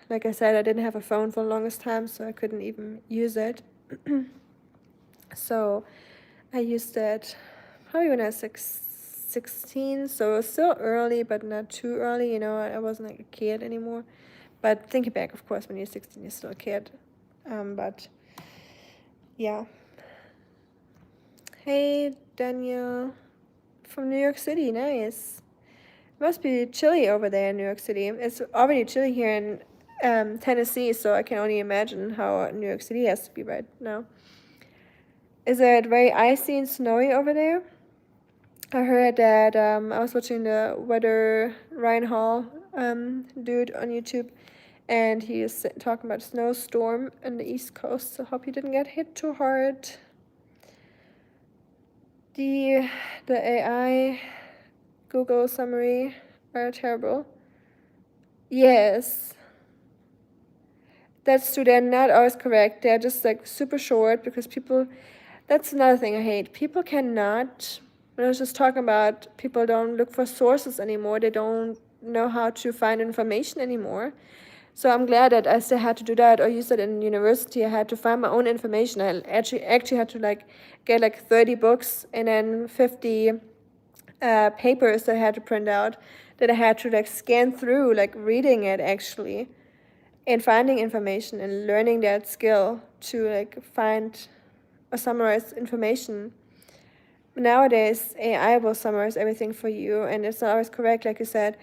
like I said, I didn't have a phone for the longest time, so I couldn't even use it. So I used it probably when I was 16, so it was still early, but not too early, I wasn't like a kid anymore. But thinking back, of course, when you're 16, you're still a kid. But yeah. Hey, Daniel from New York City, nice. It must be chilly over there in New York City. It's already chilly here in Tennessee, so I can only imagine how New York City has to be right now. Is it very icy and snowy over there? I heard that I was watching the weather Ryan Hall dude on YouTube, and he is talking about a snowstorm on the East Coast. So hope he didn't get hit too hard. The AI Google summary are terrible. Yes. That's true. They're not always correct. They're just like super short because people. That's another thing I hate. People cannot. When I was just talking about people don't look for sources anymore. They don't know how to find information anymore. So I'm glad that I still had to do that. Or you said in university I had to find my own information. I actually had to like get like 30 books and then 50 papers that I had to print out that I had to like scan through, like reading it actually, and finding information and learning that skill to like find or summarize information. Nowadays, AI will summarize everything for you, and it's not always correct, like you said.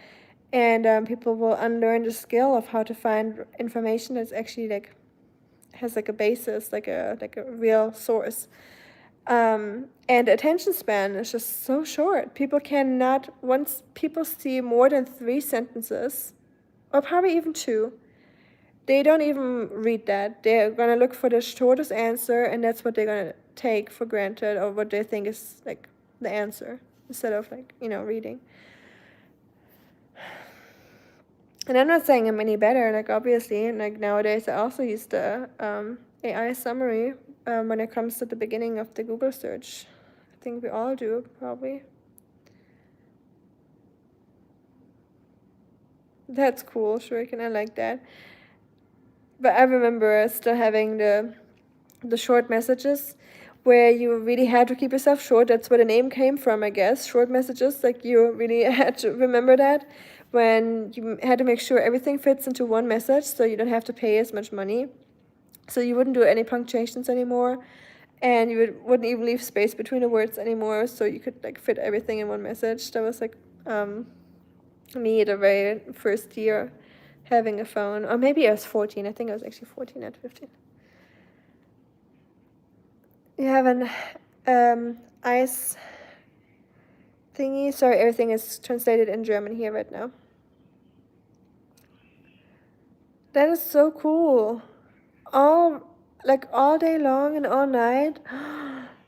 And people will unlearn the skill of how to find information that's actually like has like a basis, like a real source. And attention span is just so short. People cannot, once people see more than 3 sentences, or probably even 2, they don't even read that. They're gonna look for the shortest answer, and that's what they're gonna take for granted, or what they think is like the answer, instead of like, reading. And I'm not saying I'm any better, like obviously, like nowadays I also use the AI summary when it comes to the beginning of the Google search. I think we all do, probably. That's cool, Shuriken, I like that. But I remember still having the short messages where you really had to keep yourself short. That's where the name came from, I guess. Short messages, like you really had to remember that when you had to make sure everything fits into one message so you don't have to pay as much money. So you wouldn't do any punctuations anymore, and you wouldn't even leave space between the words anymore, so you could like fit everything in one message. That was like me the very first year having a phone. Or maybe I was 14. I think I was actually 14 at 15. You have an ice thingy. Sorry, everything is translated in German here right now. That is so cool. All day long and all night.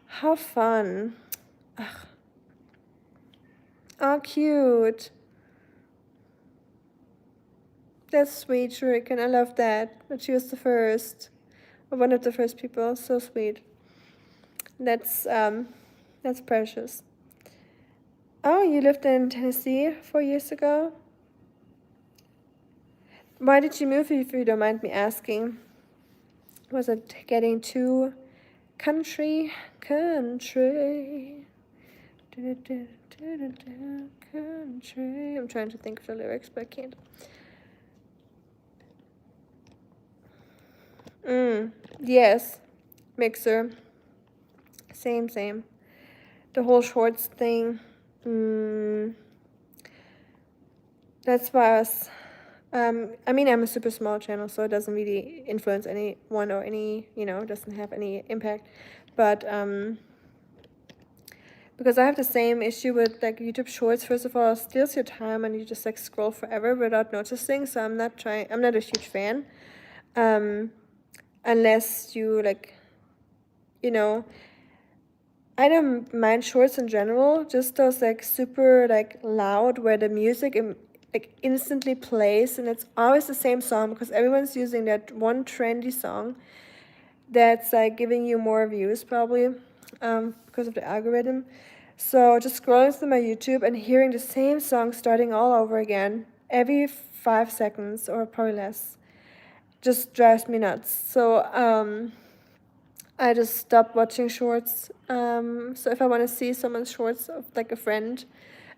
How fun. Ugh. Oh, cute. That's sweet, Shuriken. I love that. But she was the first. Or one of the first people. So sweet. That's precious. Oh, you lived in Tennessee 4 years ago? Why did you move, if you don't mind me asking? Was it getting too country? Country. Country. I'm trying to think of the lyrics, but I can't. Yes. Mixer. Same. The whole shorts thing. That's why I was. I mean, I'm a super small channel, so it doesn't really influence anyone or doesn't have any impact. But because I have the same issue with like YouTube Shorts. First of all, it steals your time and you just like scroll forever without noticing. So I'm not a huge fan, unless you like, I don't mind shorts in general. Just those like super like loud where the music like instantly plays and it's always the same song because everyone's using that one trendy song that's like giving you more views probably because of the algorithm. So just scrolling through my YouTube and hearing the same song starting all over again every 5 seconds or probably less just drives me nuts. So I just stopped watching shorts. So if I want to see someone's shorts of like a friend,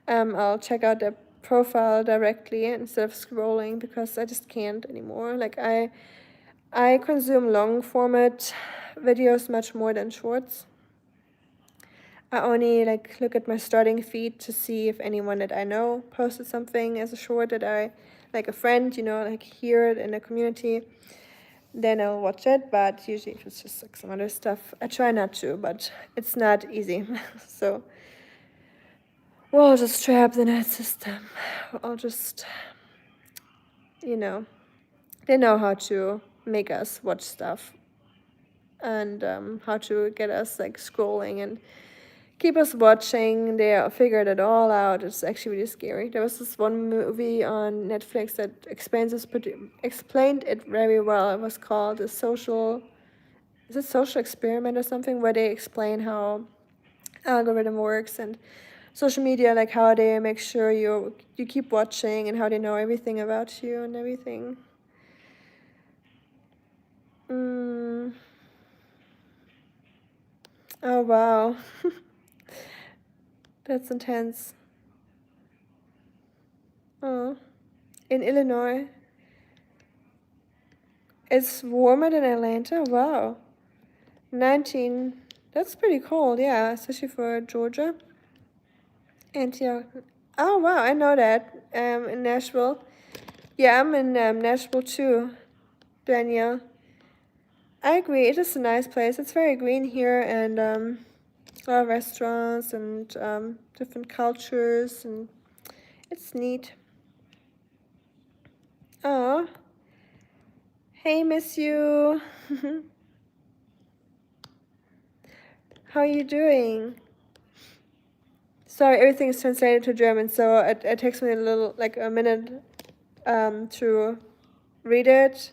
I'll check out their profile directly instead of scrolling because I just can't anymore. Like I consume long format videos much more than shorts. I only like look at my starting feed to see if anyone that I know posted something as a short that I like a friend, like hear it in the community. Then I'll watch it, but usually if it's just like some other stuff, I try not to, but it's not easy. So we're all just trapped in that system. We're all just, they know how to make us watch stuff and how to get us like scrolling and keep us watching. They figured it all out. It's actually really scary. There was this one movie on Netflix that explained it very well. It was called Social Experiment or something, where they explain how algorithm works and social media, like how they make sure you keep watching and how they know everything about you and everything. Oh wow. That's intense. Oh, in Illinois. It's warmer than Atlanta? Wow. 19. That's pretty cold, yeah, especially for Georgia. Antioch. Oh, wow, I know that. In Nashville. Yeah, I'm in Nashville too, Danielle. I agree, it is a nice place. It's very green here and a lot of restaurants and different cultures, and it's neat. Oh, hey, miss you. How are you doing? Sorry, everything is translated to German, so it takes me a minute to read it,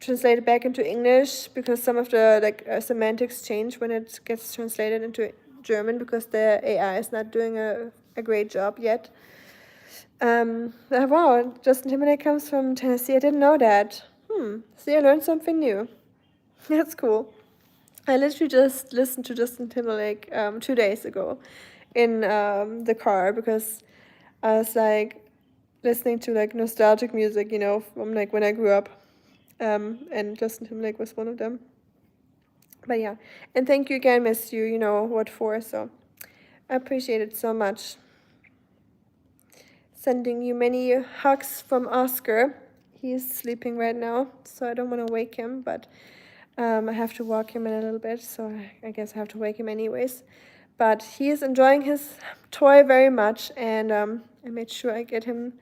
translate it back into English, because some of the semantics change when it gets translated into German, because the AI is not doing a great job yet. Wow, Justin Timberlake comes from Tennessee. I didn't know that. See, I learned something new. That's cool. I literally just listened to Justin Timberlake 2 days ago in the car because I was like listening to like nostalgic music, you know, from like when I grew up. And Justin Timberlake was one of them. But yeah, and thank you again, Miss You. You know what for, so I appreciate it so much. Sending you many hugs from Oscar. He's sleeping right now, so I don't want to wake him, but I have to walk him in a little bit, so I guess I have to wake him anyways. But he is enjoying his toy very much, and I made sure I get him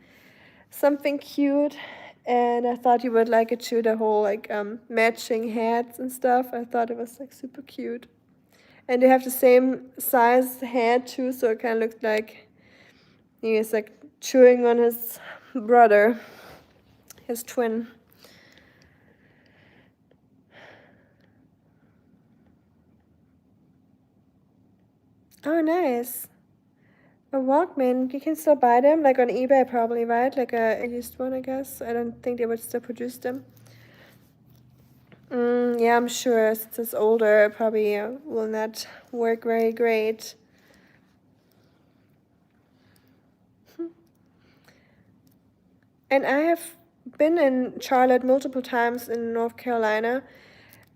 something cute. And I thought you would like it too, the whole like matching hats and stuff. I thought it was like super cute. And they have the same size head too, so it kind of looked like he is like chewing on his brother, his twin. Oh, nice. A Walkman, you can still buy them, like on eBay probably, right? Like a used one, I guess. I don't think they would still produce them. Yeah, I'm sure since it's older, it probably will not work very great. And I have been in Charlotte multiple times in North Carolina,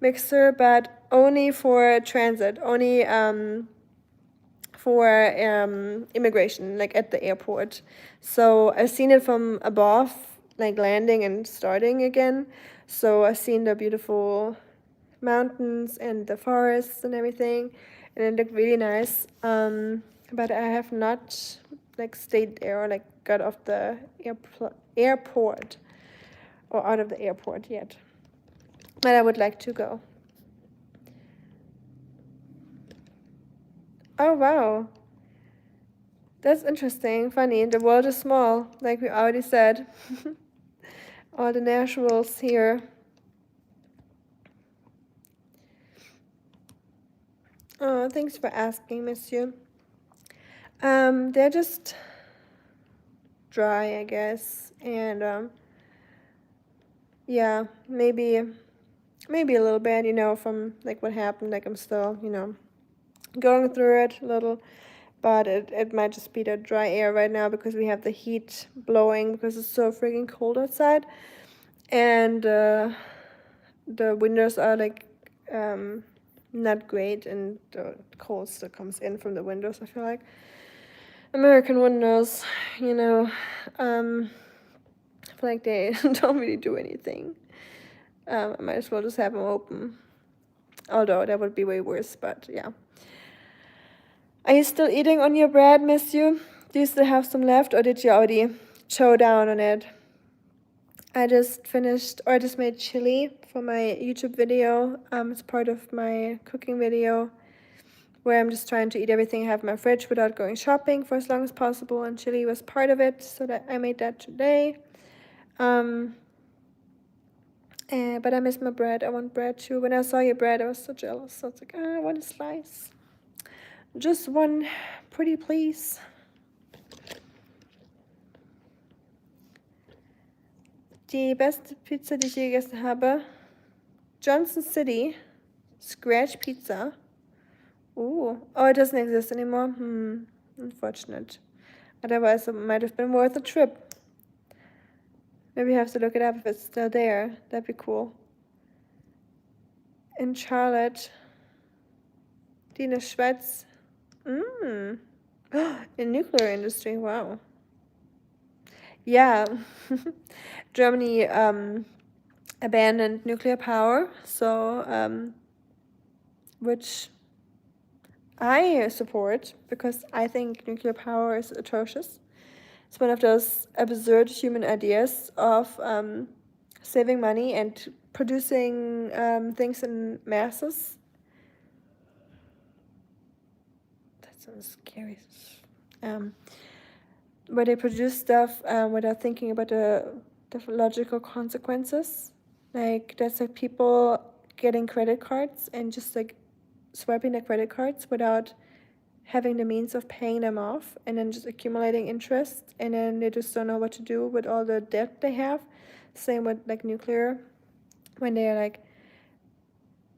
Mixer, but only for transit, only for immigration, like at the airport. So I've seen it from above, like landing and starting again. So I've seen the beautiful mountains and the forests and everything, and it looked really nice. But I have not like stayed there or like got off the airport or out of the airport yet. But I would like to go. Oh wow. That's interesting, funny. The world is small, like we already said. All the naturals here. Oh, thanks for asking, monsieur. They're just dry, I guess, and yeah, maybe a little bit, you know, from like what happened. Like I'm still, you know, going through it a little, but it might just be the dry air right now because we have the heat blowing because it's so freaking cold outside, and the windows are like not great, and the cold still comes in from the windows. I feel like American windows, you know, I feel like they don't really do anything. I might as well just have them open. Although that would be way worse, but yeah. Are you still eating on your bread, miss you? Do you still have some left, or did you already chow down on it? I just made chili for my YouTube video. It's part of my cooking video where I'm just trying to eat everything I have in my fridge without going shopping for as long as possible, and chili was part of it, so that I made that today. But I miss my bread. I want bread too. When I saw your bread, I was so jealous. So I was like, I want a slice. Just one, pretty please. Die beste Pizza, die ich je gegessen habe, Johnson City Scratch Pizza. Ooh. Oh, it doesn't exist anymore. Unfortunate. Otherwise, it might have been worth a trip. Maybe I have to look it up if it's still there. That'd be cool. In Charlotte. Die in der Schweiz. In nuclear industry, wow. Yeah. Germany abandoned nuclear power, so which I support because I think nuclear power is atrocious. It's one of those absurd human ideas of saving money and producing things in masses. That sounds scary. Where they produce stuff without thinking about the logical consequences. Like that's like people getting credit cards and just like swiping their credit cards without having the means of paying them off, and then just accumulating interest, and then they just don't know what to do with all the debt they have. Same with like nuclear when they're like,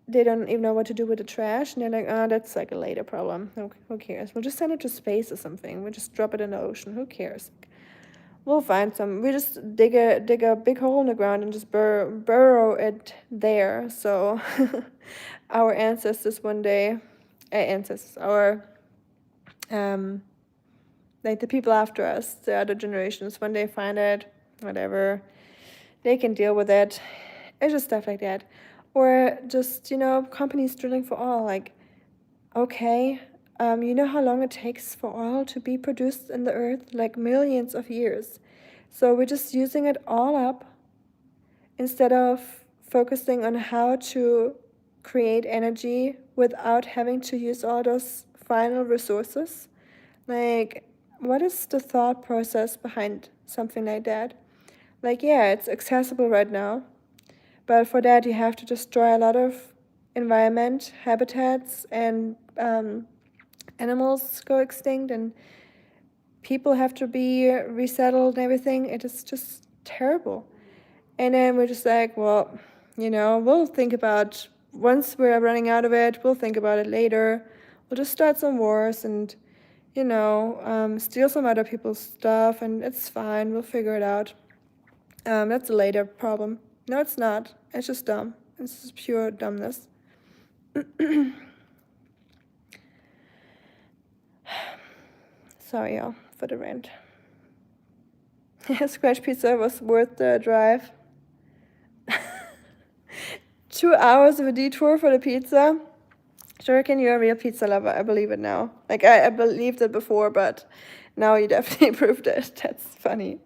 they don't even know what to do with the trash, and they're like, oh, that's like a later problem. Who cares? We'll just send it to space or something. We'll just drop it in the ocean. Who cares? We'll find some. We just dig a big hole in the ground and just burrow it there. So our ancestors one day, our like the people after us, the other generations, when they find it, whatever, they can deal with it. It's just stuff like that. Or just, companies drilling for oil. Like, okay, you know how long it takes for oil to be produced in the earth? Like millions of years. So we're just using it all up instead of focusing on how to create energy without having to use all those final resources. Like, what is the thought process behind something like that? Like, yeah, it's accessible right now, but for that you have to destroy a lot of environment, habitats, and animals go extinct, and people have to be resettled and everything. It is just terrible. And then we're just like, well, we'll think about, once we're running out of it, we'll think about it later. We'll just start some wars and, steal some other people's stuff, and it's fine. We'll figure it out. That's a later problem. No, it's not. It's just dumb. It's just pure dumbness. Sorry, y'all, for the rant. Scratch pizza was worth the drive. 2 hours of a detour for the pizza. Sure, can you're a real pizza lover? I believe it now. Like, I believed it before, but now you definitely proved it. That's funny.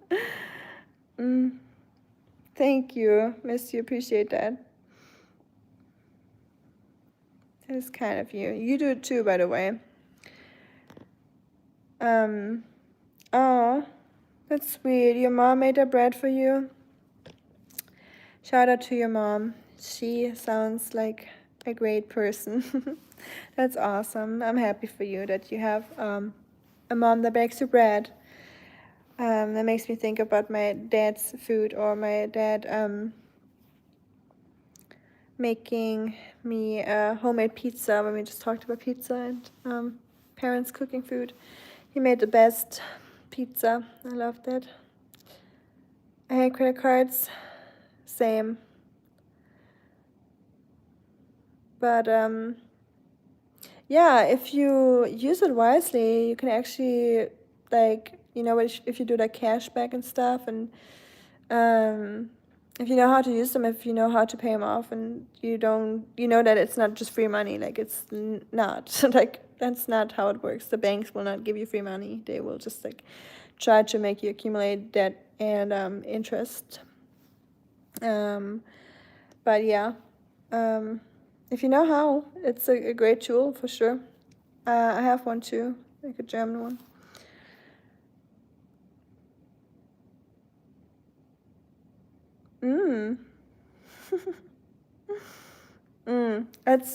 Thank you, miss you. Appreciate that. That is kind of you. You do it too, by the way. Oh, that's sweet. Your mom made that bread for you. Shout out to your mom. She sounds like a great person. That's awesome. I'm happy for you that you have a mom that bakes your bread. That makes me think about my dad's food, or my dad making me a homemade pizza when we just talked about pizza and parents cooking food. He made the best pizza. I loved it. I hate credit cards. Same. But yeah, if you use it wisely, you can actually, like, if you do like cashback and stuff, and if you know how to use them, if you know how to pay them off, and you know that it's not just free money, like it's not, like that's not how it works. The banks will not give you free money. They will just like try to make you accumulate debt and interest. But yeah, if you know how, it's a great tool for sure. I have one too, like a German one.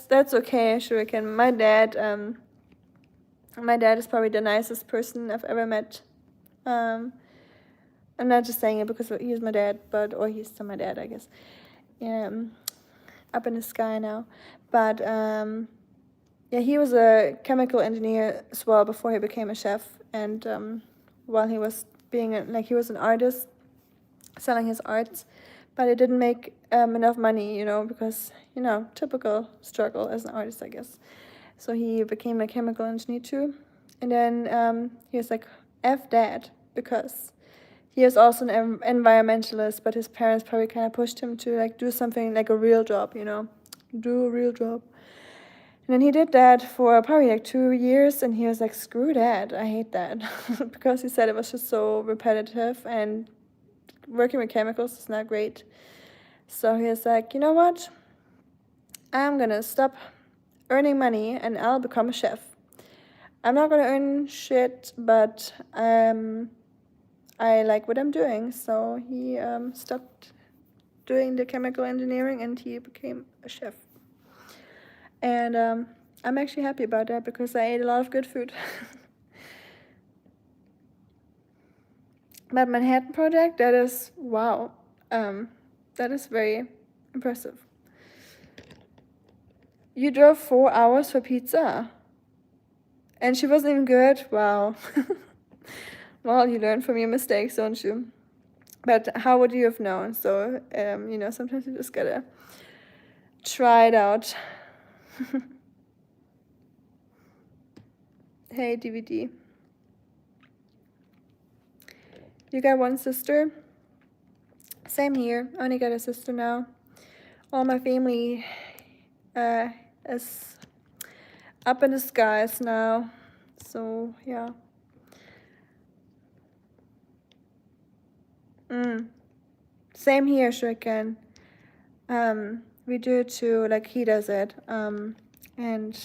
That's okay, sure. My dad is probably the nicest person I've ever met. I'm not just saying it because he's my dad, or he's still my dad, I guess. Up in the sky now. But yeah, he was a chemical engineer as well before he became a chef. And while he was he was an artist, selling his arts, but it didn't make enough money, because, typical struggle as an artist, I guess. So he became a chemical engineer too. And then he was like, F that, because he was also an environmentalist, but his parents probably kind of pushed him to like do something like a real job, do a real job. And then he did that for probably like 2 years, and he was like, screw that, I hate that. Because he said it was just so repetitive, and working with chemicals is not great. So he was like, you know what? I'm gonna stop earning money and I'll become a chef. I'm not gonna earn shit, but I like what I'm doing. So he stopped doing the chemical engineering and he became a chef. And I'm actually happy about that because I ate a lot of good food. But Manhattan Project, that is, wow. That is very Impressive. You drove 4 hours for pizza? And she wasn't even good? Wow. Well, you learn from your mistakes, don't you? But how would you have known? So, sometimes you just gotta try it out. Hey, DVD. You got one sister? Same here. I only got a sister now. All my family is up in the skies now. So, yeah. Same here, Shuriken. We do it too, like he does it. And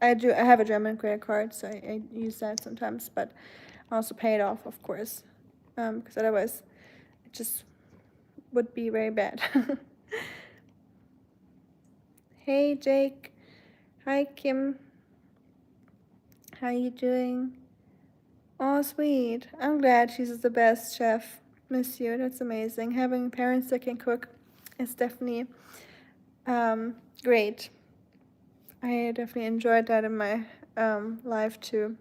I have a German credit card, so I use that sometimes, but I also pay it off, of course, because otherwise it just would be very bad. Hey, Jake. Hi, Kim. How you doing? Oh, sweet. I'm glad she's the best chef. Miss you. That's amazing. Having parents that can cook is definitely great. I definitely enjoyed that in my life too.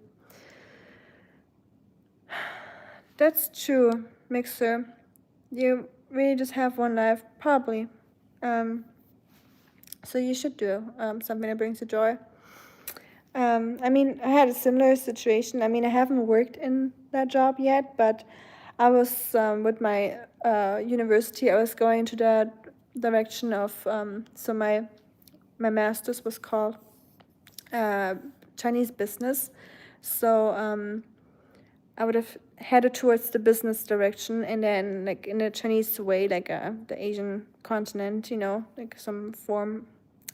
That's true, Mixer. You really just have one life, probably. So you should do something that brings you joy. I had a similar situation. I haven't worked in that job yet, but I was with my university. I was going to the direction of so my master's was called Chinese business. So I would have headed towards the business direction, and then like in a Chinese way, like the Asian continent, like some form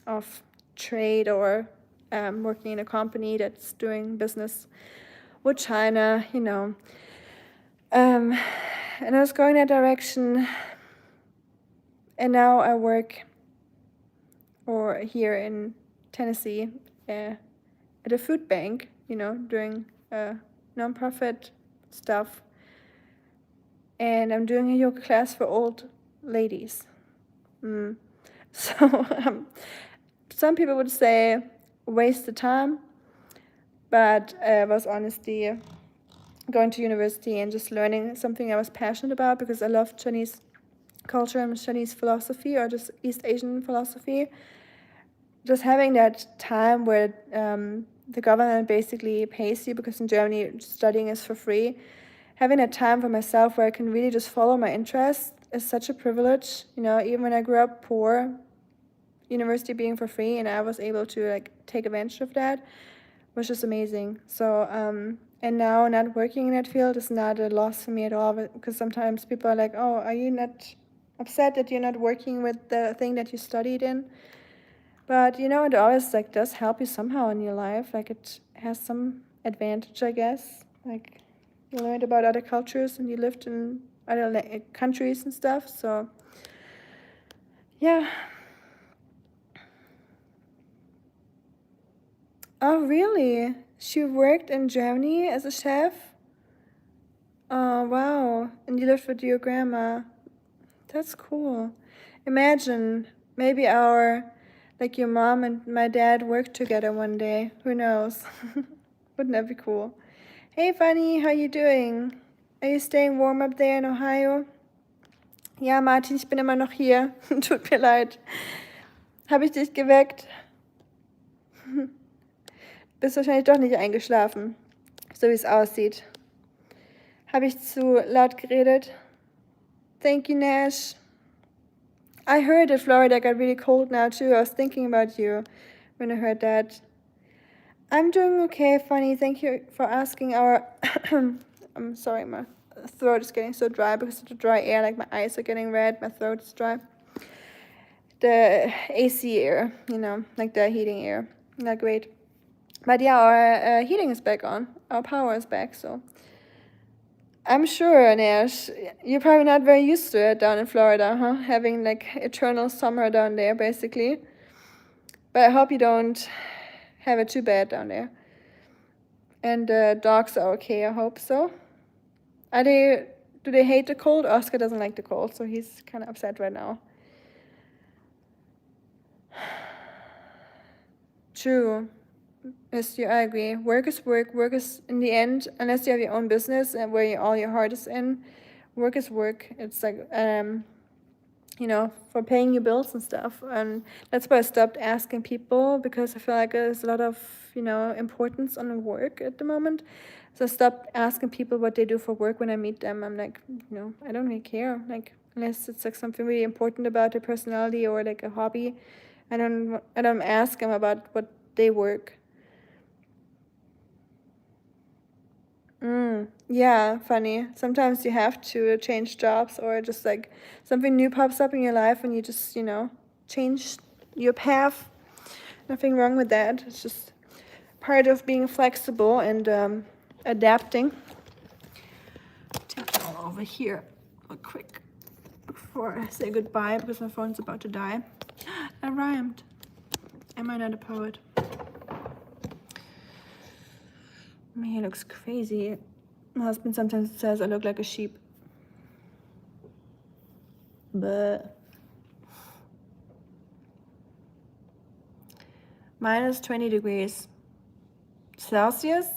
of trade or working in a company that's doing business with China, and I was going that direction, and now I work here in Tennessee at a food bank, doing nonprofit stuff, and I'm doing a yoga class for old ladies. So some people would say waste the time, but I was honestly going to university and just learning something I was passionate about, because I love Chinese culture and Chinese philosophy, or just East Asian philosophy. Just having that time where the government basically pays you, because in Germany studying is for free. Having that time for myself where I can really just follow my interests is such a privilege. Even when I grew up poor, university being for free, and I was able to like take advantage of that, was just amazing. So and now not working in that field is not a loss for me at all, because sometimes people are like, oh, are you not upset that you're not working with the thing that you studied in? But it always like does help you somehow in your life. Like it has some advantage, I guess. Like you learned about other cultures and you lived in other countries and stuff. So yeah. Oh, really? She worked in Germany as a chef? Oh, wow. And you lived with your grandma. That's cool. Imagine maybe your mom and my dad worked together one day. Who knows? Wouldn't that be cool? Hey, Fanny, how you doing? Are you staying warm up there in Ohio? Ja, Martin, ich bin immer noch hier. Tut mir leid. Habe ich dich geweckt? Bist wahrscheinlich doch nicht eingeschlafen, so wie es aussieht. Habe ich zu laut geredet? Thank you, Nash. I heard that Florida got really cold now too. I was thinking about you when I heard that. I'm doing okay, Funny. Thank you for asking. I'm sorry, my throat is getting so dry because of the dry air. Like my eyes are getting red, my throat is dry. The AC air, like the heating air. Not great. But yeah, our heating is back on. Our power is back, so. I'm sure, Nash, you're probably not very used to it down in Florida, huh? Having like eternal summer down there, basically. But I hope you don't have it too bad down there. And the dogs are okay, I hope so. Do they hate the cold? Oscar doesn't like the cold, so he's kind of upset right now. True. Yes, I agree. Work is work. Work is, in the end, unless you have your own business and where all your heart is in, work is work. It's like, for paying your bills and stuff. And that's why I stopped asking people, because I feel like there's a lot of, importance on work at the moment. So I stopped asking people what they do for work when I meet them. I'm like, I don't really care. Like, unless it's like something really important about their personality or like a hobby, I don't ask them about what they work. Yeah, funny. Sometimes you have to change jobs, or just like something new pops up in your life and you just, change your path. Nothing wrong with that. It's just part of being flexible and adapting. Take it all over here real quick before I say goodbye, because my phone's about to die. I rhymed. Am I not a poet? My hair looks crazy. My husband sometimes says I look like a sheep. But minus 20 degrees Celsius?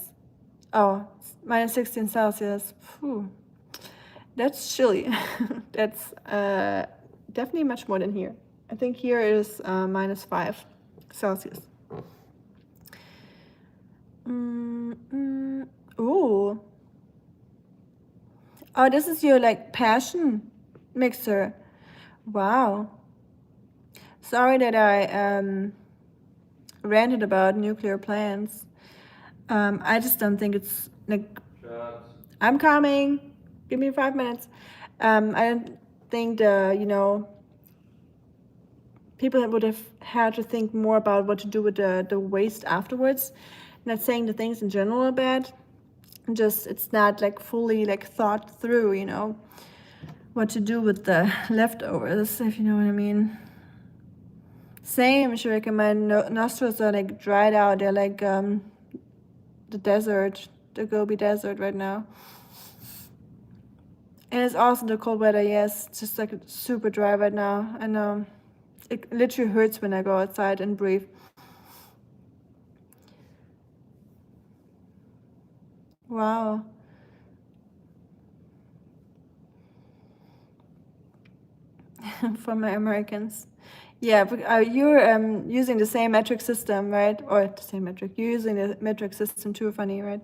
Oh, minus 16 Celsius. Phew. That's chilly. That's definitely much more than here. I think here is minus 5 Celsius. Ooh. Oh, this is your like passion mixer. Wow. Sorry that I ranted about nuclear plants. I just don't think it's like. Shots. I'm coming. Give me 5 minutes. I don't think people would have had to think more about what to do with the waste afterwards. Not saying the things in general are bad. Just it's not like fully like thought through, what to do with the leftovers, if you know what I mean. Same, sure. My nostrils are like dried out. They're like the desert, the Gobi Desert right now. And it's also the cold weather, yes. It's just like super dry right now. I know. It literally hurts when I go outside and breathe. Wow. For my Americans. Yeah, but you're using the same metric system, right? Or the same metric. You're using the metric system too, funny, right?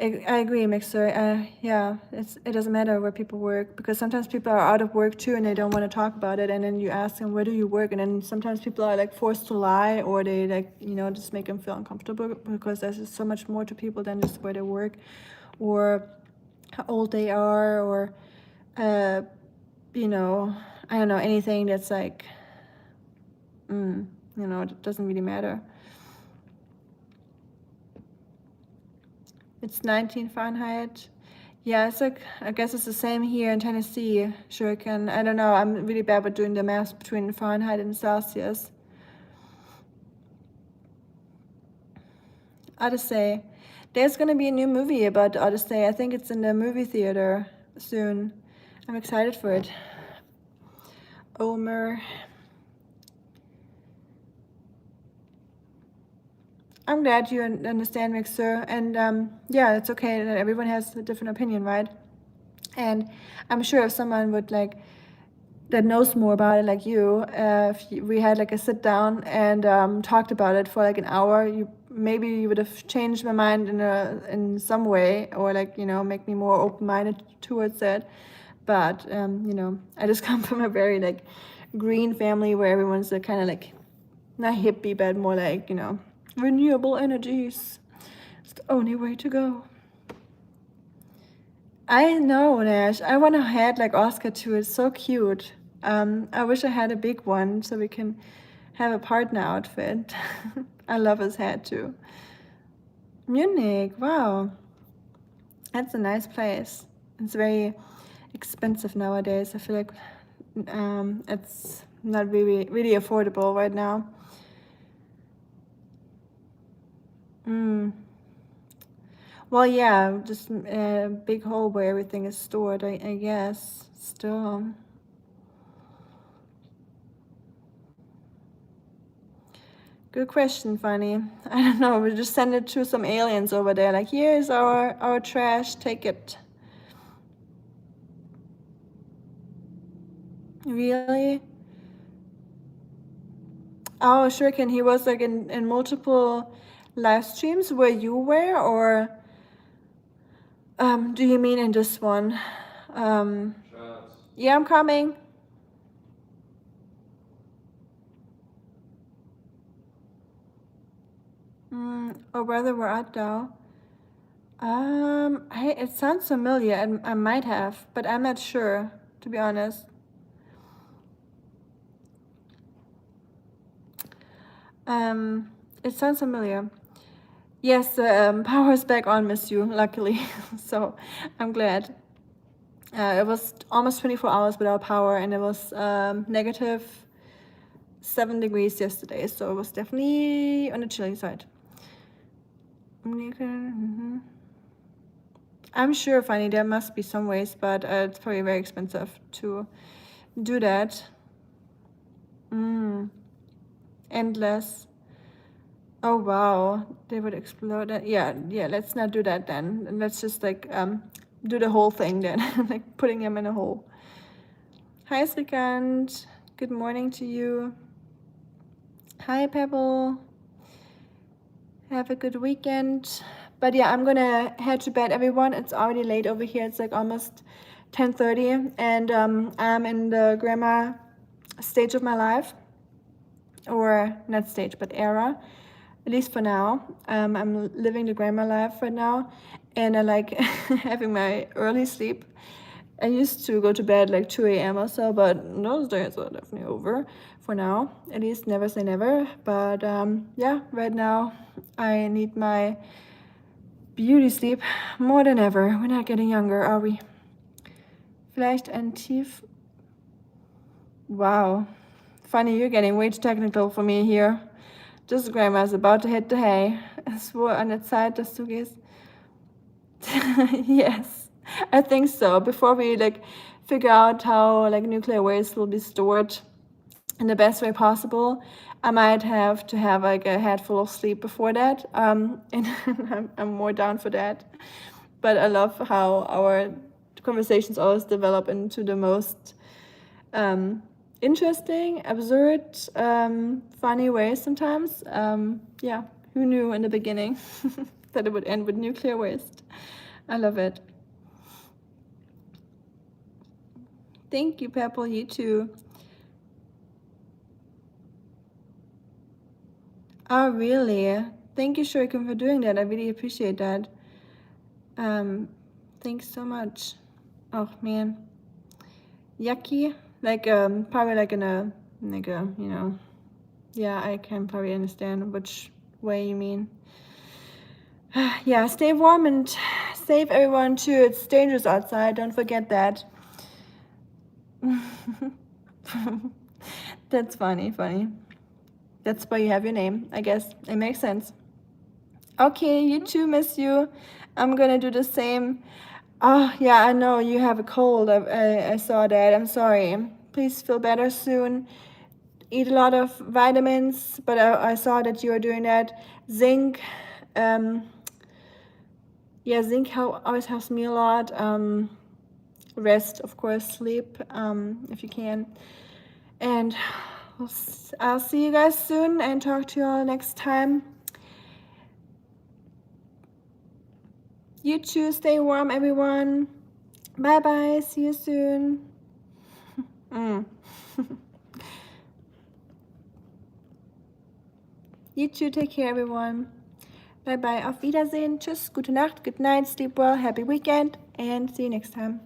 I agree, Mixer. Yeah, it doesn't matter where people work, because sometimes people are out of work too and they don't want to talk about it. And then you ask them, where do you work? And then sometimes people are like forced to lie, or they like, just make them feel uncomfortable, because there's just so much more to people than just where they work, or how old they are, or, I don't know, anything that's like, it doesn't really matter. It's 19 Fahrenheit. Yeah, it's like, I guess it's the same here in Tennessee. Sure, I don't know, I'm really bad with doing the math between Fahrenheit and Celsius. Odyssey. There's gonna be a new movie about the Odyssey. I think it's in the movie theater soon. I'm excited for it. Omer. I'm glad you understand, Mixer. And yeah, it's okay that everyone has a different opinion, right? And I'm sure if someone would like that knows more about it, like you, if we had like a sit down and talked about it for like an hour, maybe you would have changed my mind in some way, or like make me more open-minded towards it. But I just come from a very like green family where everyone's kind of like not hippie, but more like renewable energies. It's the only way to go. I know, Nash. I want a hat like Oscar too. It's so cute. I wish I had a big one so we can have a partner outfit. I love his hat too. Munich, wow. That's a nice place. It's very expensive nowadays. I feel like it's not really affordable right now. Well, yeah, just a big hole where everything is stored, I guess. Still. Good question, Fanny. I don't know. We just send it to some aliens over there. Like, here's our trash. Take it. Really? Oh, Shuriken, he was like in multiple live streams where you were, or do you mean in this one? Yeah, I'm coming. Or whether we're at though. It sounds familiar, and I might have, but I'm not sure, to be honest. It sounds familiar. Yes, power is back on, miss you, luckily. So I'm glad. It was almost 24 hours without power, and it was negative 7 degrees yesterday, so it was definitely on the chilly side. I'm sure, Fanny, there must be some ways, but it's probably very expensive to do that. Endless. Oh wow, they would explode it. Yeah, let's not do that then. Let's just like do the whole thing then, like putting him in a hole. Hi Srikant, good morning to you. Hi Pebble, have a good weekend. But yeah, I'm gonna head to bed, everyone. It's already late over here. It's like almost 10:30, and I'm in the grandma stage of my life, or not stage, but era, at least for now. I'm living the grandma life right now, and I like having my early sleep. I used to go to bed like 2 a.m. or so, but those days are definitely over for now. At least never say never. But yeah, right now I need my beauty sleep more than ever. We're not getting younger, are we? Vielleicht ein Tief. Wow. Funny, you're getting way too technical for me here. This grandma's about to hit the hay. Es wohl an der Zeit, dass du gehst. Yes, I think so. Before we like figure out how like nuclear waste will be stored in the best way possible, I might have to have like a head full of sleep before that. And I'm more down for that. But I love how our conversations always develop into the most interesting, absurd, funny ways sometimes. Yeah, who knew in the beginning that it would end with nuclear waste? I love it. Thank you, Pepple. You too. Oh, really? Thank you, Shuriken, for doing that. I really appreciate that. Thanks so much. Oh, man. Yucky? Like, probably like in a, you know, yeah, I can probably understand which way you mean. Yeah, stay warm and safe, everyone, too. It's dangerous outside. Don't forget that. That's funny. That's why you have your name, I guess. It makes sense. Okay, you too, miss you. I'm gonna do the same. Oh, yeah, I know you have a cold. I saw that. I'm sorry. Please feel better soon. Eat a lot of vitamins, but I saw that you are doing that. Zinc. Yeah, zinc always helps me a lot. Rest, of course, sleep if you can. And I'll see you guys soon and talk to you all next time. You too, stay warm, everyone. Bye bye, see you soon. You too, take care, everyone. Bye bye, auf Wiedersehen, tschüss, gute Nacht, good night, sleep well, happy weekend, and see you next time.